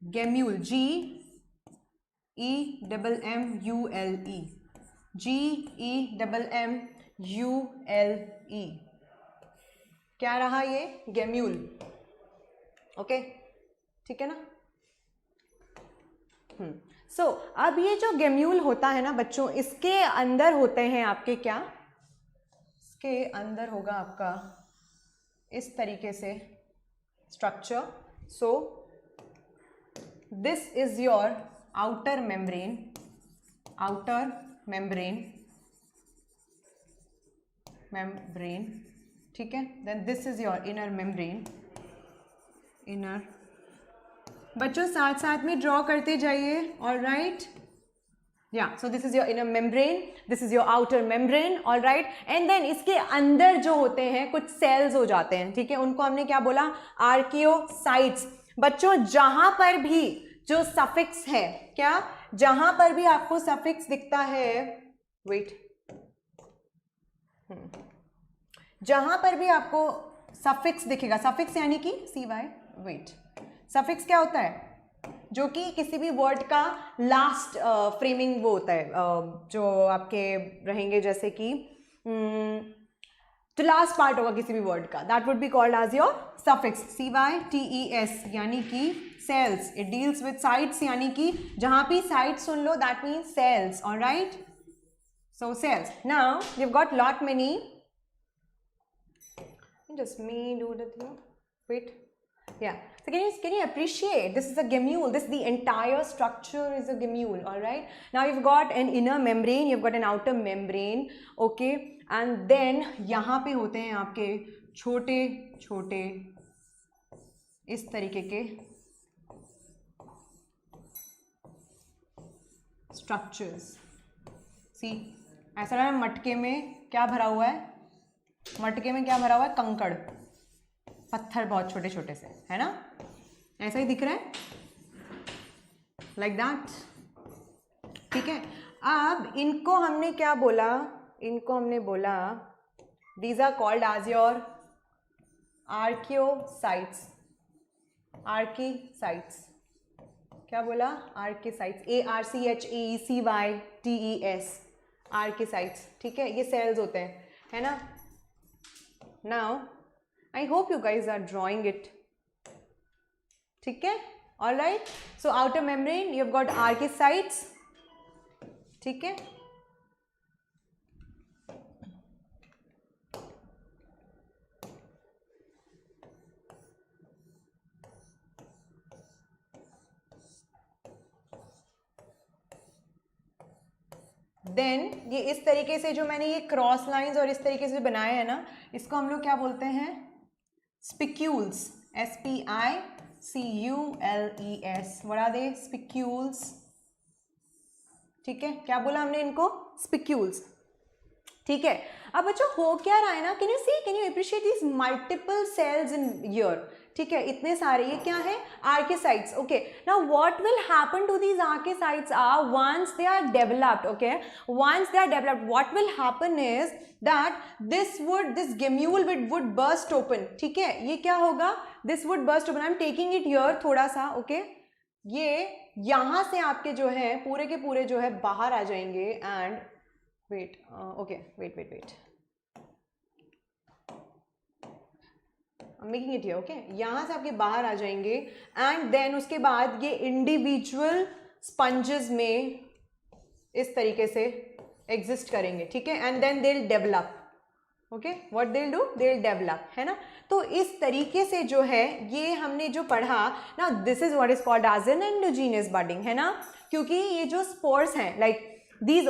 gemmule. GEMMULE. GEMMULE. क्या रहा ये? गेम्यूल. ओके, ठीक है ना. सो अब ये जो गेम्यूल होता है ना बच्चों, इसके अंदर होते हैं आपके क्या? इसके अंदर होगा आपका इस तरीके से structure. So this is your outer membrane. ठीक है. Then this is your inner membrane. बच्चों साथ साथ में ड्रॉ करते जाइए. ऑलराइट, या so this is your inner membrane, this is your outer membrane. Alright, and then इसके अंदर जो होते हैं कुछ सेल्स हो जाते हैं. ठीक है, उनको हमने क्या बोला? आर्कियोसाइट्स. बच्चों जहां पर भी जो सफिक्स है, क्या जहां पर भी आपको सफिक्स दिखता है, वेट, जहां पर भी आपको सफिक्स दिखेगा, सफिक्स यानी कि CY, वेट, सफिक्स क्या होता है? जो कि किसी भी वर्ड का लास्ट फ्रेमिंग वो होता है, जो आपके रहेंगे, जैसे कि जो लास्ट पार्ट होगा किसी भी वर्ड का, that would be called as your suffix. CYTES यानी कि cells. It deals with cytes, यानी कि जहां भी साइट्स सुन लो, that means cells. Alright, so cells. Now you have got lot many. Just me do the thing. Wait, yeah. So can you appreciate? This is a gemule. This the entire structure is a gemule. All right. Now you've got an inner membrane. You've got an outer membrane. Okay. And then यहाँ पे होते हैं आपके छोटे छोटे इस तरीके के structures. See, ऐसा लग रहा है मटके में क्या भरा हुआ है? मटके में क्या भरा हुआ है? कंकड़, पत्थर बहुत छोटे छोटे से, है ना? ऐसा ही दिख रहा है, लाइक दैट. ठीक है, अब इनको हमने क्या बोला? इनको हमने बोला these are called as your archaeocytes. Archaeocytes. क्या बोला? आर्कीसाइट्स. ARCHECYTES. आर्कीसाइट्स. ठीक है, ये सेल्स होते हैं, है ना? Now, I hope you guys are drawing it. ठीक है, all right. So outer membrane, you've got archecytes. ठीक है. देन ये इस तरीके से जो मैंने ये क्रॉस लाइंस और इस तरीके से बनाए हैं ना, इसको हम लोग क्या बोलते हैं? Spicules. SPICULES. What are they? Spicules. ठीक है, क्या बोला हमने इनको? स्पिक्यूल्स. ठीक है, अब बच्चों हो क्या रहा है ना? Can you see, can you appreciate this multiple cells in here? ठीक है, इतने सारे. ये क्या है? Archaeocytes. Okay, now what will happen to these archaeocytes are once they are developed. Okay, once they are developed, what will happen is that this gemmule would burst open. ठीक है, ये क्या होगा? This would burst open. I am taking it here थोड़ा सा. Okay, ये यहां से आपके जो है पूरे के पूरे जो है बाहर आ जाएंगे. And wait, okay, wait, making it here. Okay, यहां से आपके बाहर आ जाएंगे एंड देन उसके बाद ये इंडिविजुअल स्पंजेस में इस तरीके से एग्जिस्ट करेंगे. ठीक है, and then they will develop. Okay, what they will do? They will develop, है ना? तो इस तरीके से जो है ये हमने जो पढ़ा ना, this is what is called as an endogenous budding, है ना? क्योंकि ये जो स्पोर्स हैं, like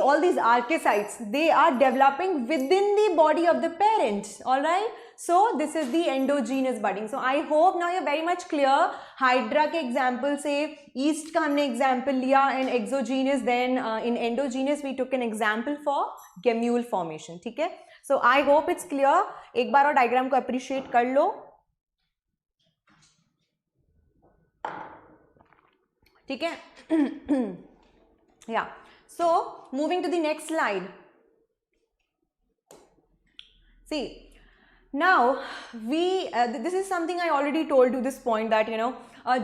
all these archecytes, they are developing within the body of the parent. All right, so this is the endogenous budding. So I hope now you're very much clear. Hydra के example से yeast का हमने example लिया and exogenous, then in endogenous we took an example for gemule formation. ठीक है, so I hope it's clear. एक बार और diagram को appreciate कर लो. ठीक है. Yeah. So moving to the next slide. See, now we this is something I already told you this point that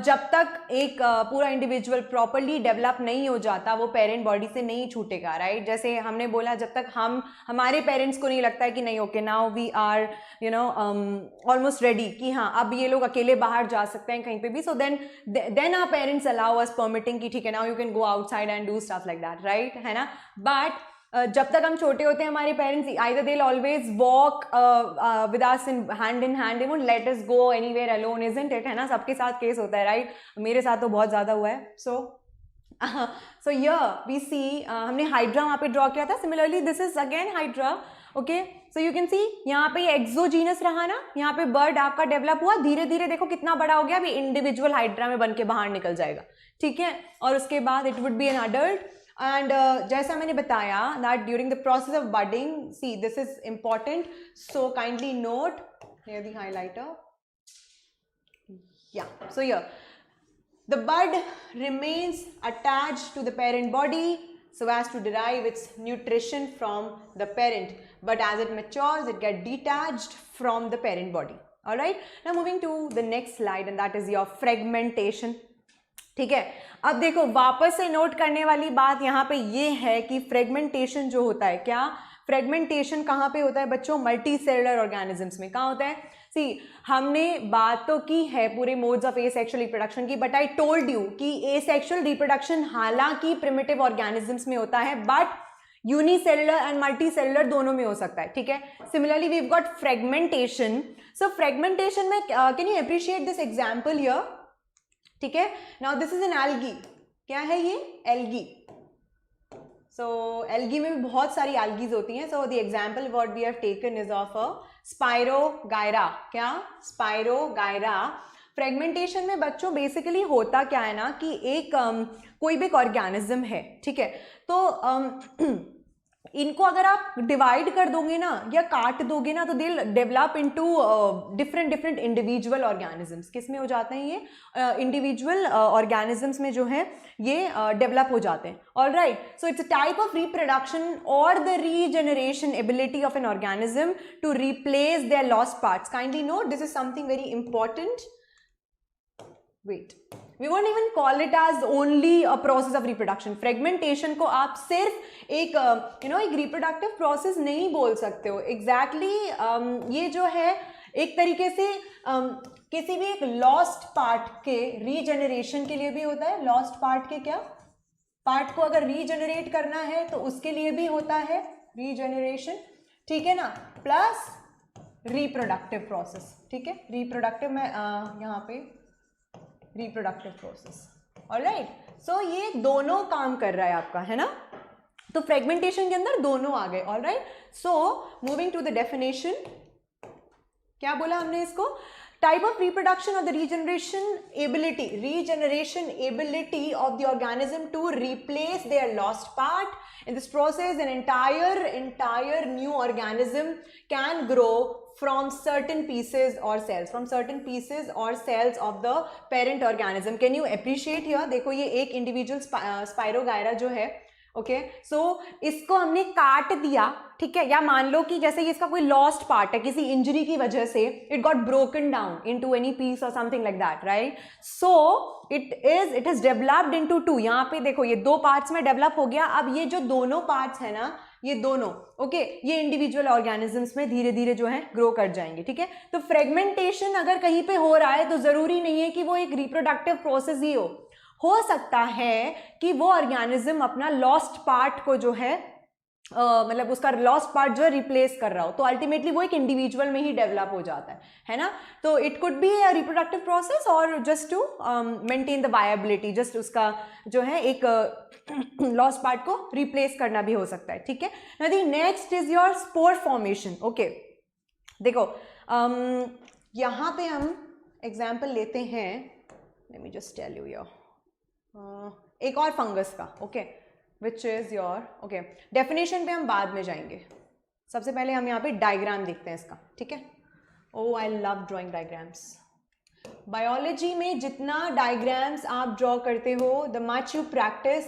जब तक एक पूरा इंडिविजुअल प्रॉपरली डेवलप नहीं हो जाता वो पेरेंट बॉडी से नहीं छूटेगा, राइट? जैसे हमने बोला जब तक हमारे पेरेंट्स को नहीं लगता है कि नहीं okay now we are almost ready कि हाँ अब ये लोग अकेले बाहर जा सकते हैं कहीं पे भी, so then our parents allow us permitting कि ठीक है now you can go outside and do stuff like that, right? है ना? बट जब तक हम छोटे होते हैं हमारे parents either they will always walk with us in hand, they won't let us go anywhere alone, isn't it? है ना, सबके साथ केस होता है, राइट? मेरे साथ तो बहुत ज़्यादा हुआ है. सो हियर वी सी हमने हाइड्रा वहाँ पे ड्रॉ किया था. Similarly this is again hydra. Okay, so you can सी यहाँ पे ये एक्सोजीनस रहा ना, यहाँ पे बर्ड आपका डेवलप हुआ, धीरे धीरे देखो कितना बड़ा हो गया, अभी इंडिविजुअल हाइड्रा में बन के बाहर निकल जाएगा, ठीक है? और उसके बाद it would B an adult. And जैसा मैंने बताया that during the process of budding, see this is important, so kindly note here the highlighter. Yeah, so here the bud remains attached to the parent body so as to derive its nutrition from the parent, but as it matures it gets detached from the parent body. All right, now moving to the next slide, and that is your fragmentation. ठीक है, अब देखो वापस से note करने वाली बात यहाँ पे ये है कि फ्रेगमेंटेशन जो होता है, क्या फ्रेगमेंटेशन कहाँ पे होता है बच्चों? मल्टी सेलुलर ऑर्गेनिजम्स में. कहाँ होता है? सी हमने बात तो की है पूरे मोड्स ऑफ एसेक्सुअल रिप्रोडक्शन की, बट आई टोल्ड यू कि एसेक्सुअल रिप्रोडक्शन हालांकि प्रिमिटिव ऑर्गेनिजम्स में होता है but unicellular and multi cellular दोनों में हो सकता है, ठीक है? Similarly we have got fragmentation. So fragmentation में can you appreciate this example here? ठीक है, now this is an algae. क्या है ये? एल्गी. सो एल्गी में भी बहुत सारी एल्गीज होती हैं. So the example what we have taken is of a spirogyra. क्या? स्पाइरोगायरा. फ्रेगमेंटेशन में बच्चों बेसिकली होता क्या है ना कि एक कोई भी एक ऑर्गेनिज्म है, ठीक है? तो इनको अगर आप डिवाइड कर दोगे ना या काट दोगे ना तो they develop into different individual organisms. किस में हो जाते हैं ये? इंडिविजुअल ऑर्गेनिजम्स में जो है ये डेवलप हो जाते हैं. All right, so it's a type of reproduction और the regeneration ability of an organism to replace their lost parts. Kindly note this is something very important. Wait, we won't even call it as only a process of reproduction. Fragmentation को आप सिर्फ एक एक reproductive process नहीं बोल सकते हो. Exactly ये जो है एक तरीके से किसी भी एक लॉस्ट पार्ट के रीजनरेशन के लिए भी होता है. लॉस्ट पार्ट के क्या पार्ट को अगर रीजनरेट करना है तो उसके लिए भी होता है रीजनरेशन, ठीक है ना? प्लस रिप्रोडक्टिव प्रोसेस, ठीक है? रिप्रोडक्टिव में यहाँ पे रिप्रोडक्टिव प्रोसेस. ऑलराइट, सो ये दोनों काम कर रहा है आपका, है ना? तो फ्रेगमेंटेशन के अंदर दोनों आ गए. Alright, so moving to the definition. क्या बोला हमने इसको? टाइप ऑफ रिप्रोडक्शन और the regeneration ability of the organism to replace their lost part. In this process, an entire new organism can grow from certain pieces or cells of the parent organism. Can you appreciate here? देखो ये एक individual spirogyra जो है, okay, सो इसको हमने काट दिया, ठीक है? या मान लो कि जैसे ये इसका कोई लॉस्ट पार्ट है किसी इंजरी की वजह से, it got broken down into any piece और something like that, right? So it is developed into two. यहाँ पे देखो ये दो पार्ट्स में डेवलप हो गया. अब ये जो दोनों पार्ट्स है ना, ये दोनों ओके ये इंडिविजुअल ऑर्गेनिजम्स में धीरे धीरे जो है ग्रो कर जाएंगे, ठीक है? तो फ्रेगमेंटेशन अगर कहीं पे हो रहा है तो जरूरी नहीं है कि वो एक रिप्रोडक्टिव प्रोसेस ही हो सकता है कि वो ऑर्गेनिज्म अपना लॉस्ट पार्ट को जो है मतलब उसका लॉस्ट पार्ट जो है रिप्लेस कर रहा हो, तो अल्टीमेटली वो एक इंडिविजुअल में ही डेवलप हो जाता है ना? तो it could be a reproductive process और just to maintain the viability, just उसका जो है एक लॉस्ट पार्ट को रिप्लेस करना भी हो सकता है, ठीक है? Now the next is your spore formation. Okay, देखो यहाँ पे हम एग्जाम्पल लेते हैं. Let me just tell you your एक और फंगस का, okay, which is your okay. Definition पे हम बाद में जाएंगे. सबसे पहले हम यहाँ पे डायग्राम देखते हैं इसका, ठीक है? Oh I love drawing diagrams. Biology में जितना डायग्राम्स आप ड्रॉ करते हो, the much you practice,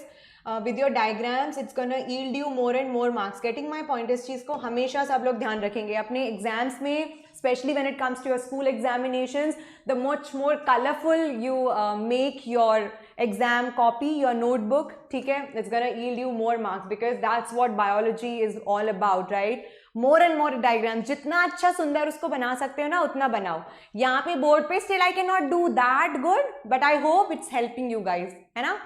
with your diagrams, it's gonna yield you more and more marks. Getting my point? इस चीज़ को हमेशा सब लोग ध्यान रखेंगे अपने एग्जाम्स में, especially when it comes to your school examinations. The much more colorful you make your exam copy, your notebook, ठीक है, it's gonna yield you more marks, because that's what biology is all about, right? More and more diagram, जितना अच्छा सुंदर उसको बना सकते हो ना उतना बनाओ. यहाँ पे बोर्ड पे still I can not do that good, but I hope it's helping you guys, है ना?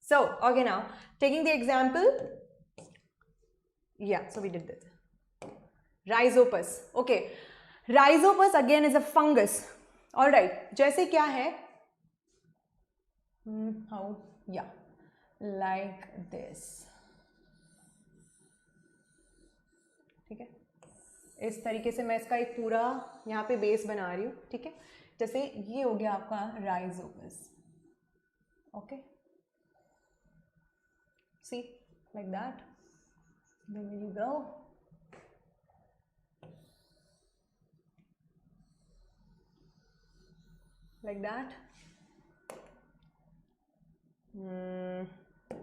So, okay, now taking the example, yeah, so we did this. Rhizopus, okay. Rhizopus again is a fungus. All right, जैसे क्या है? How? Yeah, like this. ठीक है, इस तरीके से मैं इसका एक पूरा यहाँ पे बेस बना रही हूँ. ठीक है, जैसे ये हो गया आपका Rhizopus. Okay, see, like that. There you go. Like that.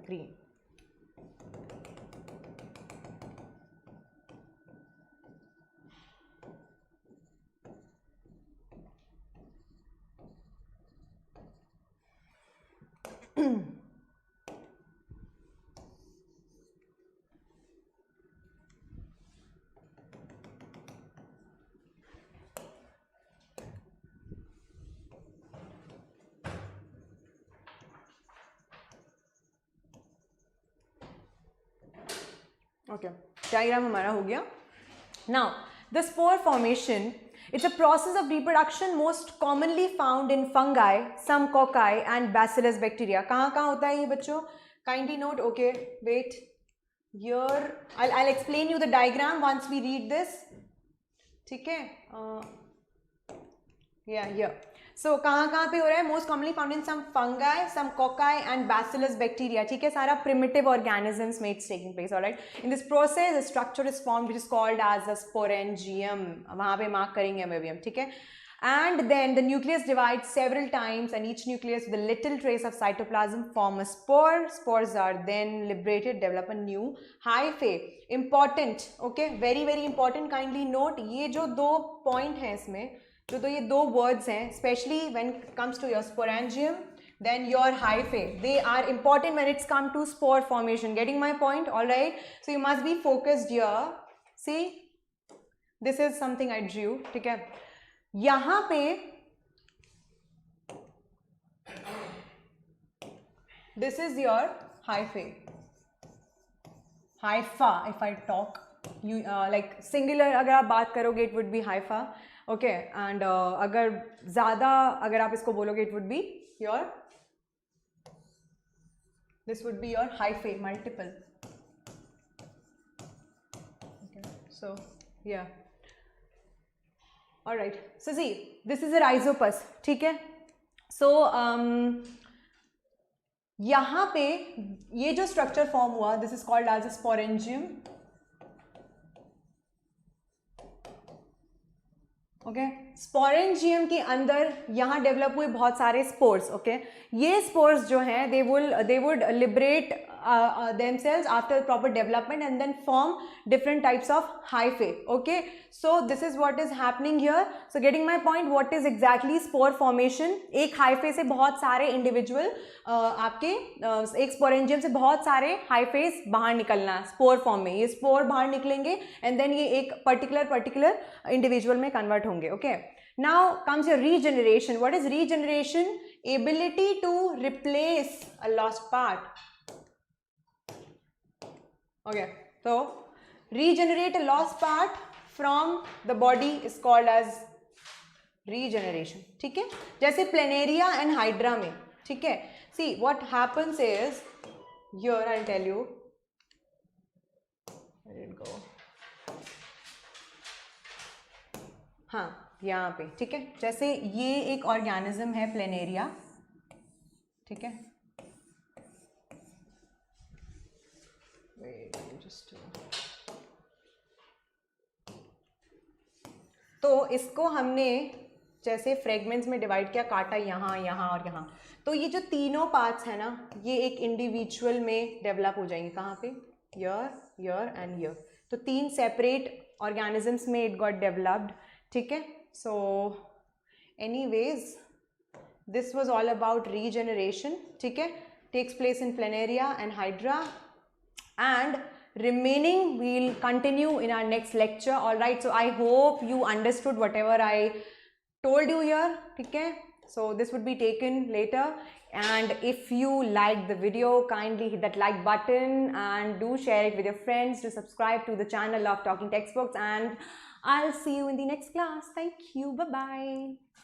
Green. Okay, diagram हमारा हो गया. Now, the spore formation, it's a process of reproduction most commonly found in fungi, some cocci and bacillus bacteria. कहाँ होता है ये बच्चों? Kindly note. Okay, wait. Here, I'll explain you the diagram once we read this. ठीक है? Yeah, here. So कहाँ पे हो रहा है? Most commonly found in some fungi, some cocci and bacillus bacteria. ठीक है, सारा primitive organisms में it's taking place. Alright. In this process, a structure is formed which is called as a sporangium. वहाँ पे mark करेंगे अभी हम. ठीक है. And then the nucleus divides several times, and each nucleus with a little trace of cytoplasm form a spore. Spores are then liberated, develop a new hyphae. Important. Okay, very very important. Kindly note. ये जो दो point हैं इसमें, तो ये दो words हैं, especially when it comes to your sporangium, then your hyphae, they are important when it's come to spore formation. Getting my point? All right, so you must be focused here. See, this is something I drew. ठीक है, यहाँ पे this is your hyphae, hypha. If I talk, you like singular अगर आप बात करोगे, it would be hypha. Okay, and अगर ज़्यादा अगर आप इसको बोलोगे, it would be your, this would be your hyphae, multiple. So yeah, alright. So see, this is a rhizopus. ठीक है, सो यहाँ पे ये जो स्ट्रक्चर फॉर्म हुआ, this is called as a sporangium. Okay, sporangium के अंदर यहाँ डेवलप हुए बहुत सारे स्पोर्स. ओके, ये स्पोर्स जो हैं, they would liberate themselves after proper development and then form different types of hyphae. Okay, so this is what is happening here. So getting my point, what is exactly spore formation? एक hyphae से बहुत सारे individual आपके एक sporangium से बहुत सारे हाइफेज बाहर निकलना स्पोर फॉर्म में. ये स्पोर बाहर निकलेंगे एंड देन ये एक पर्टिकुलर इंडिविजुअल में कन्वर्ट होंगे. Okay, now comes your regeneration. What is regeneration? Ability to replace a lost part. Okay, so regenerate a lost part from the body is called as regeneration. ठीक है, जैसे planaria and hydra में. ठीक है, see what happens is, here I'll tell you, where did it go? हाँ, यहाँ पे. ठीक है, जैसे ये एक ऑर्गेनिज्म है प्लेनेरिया. ठीक है, तो इसको हमने जैसे फ्रेगमेंट्स में डिवाइड किया, काटा यहाँ यहाँ और यहाँ, तो ये जो तीनों पार्ट्स हैं ना, ये एक इंडिविजुअल में डेवलप हो जाएंगे। कहाँ पे? Here and here. तो 3 सेपरेट ऑर्गेनिजम्स में इट गॉट डेवलप्ड। ठीक है, so anyways this was all about regeneration. ठीक है, takes place in planaria and hydra, and remaining we'll continue in our next lecture. All right, so I hope you understood whatever I told you here. Okay, so this would be taken later, and if you like the video, kindly hit that like button and do share it with your friends. Do subscribe to the channel of Talking Textbooks, and I'll see you in the next class. Thank you. Bye bye.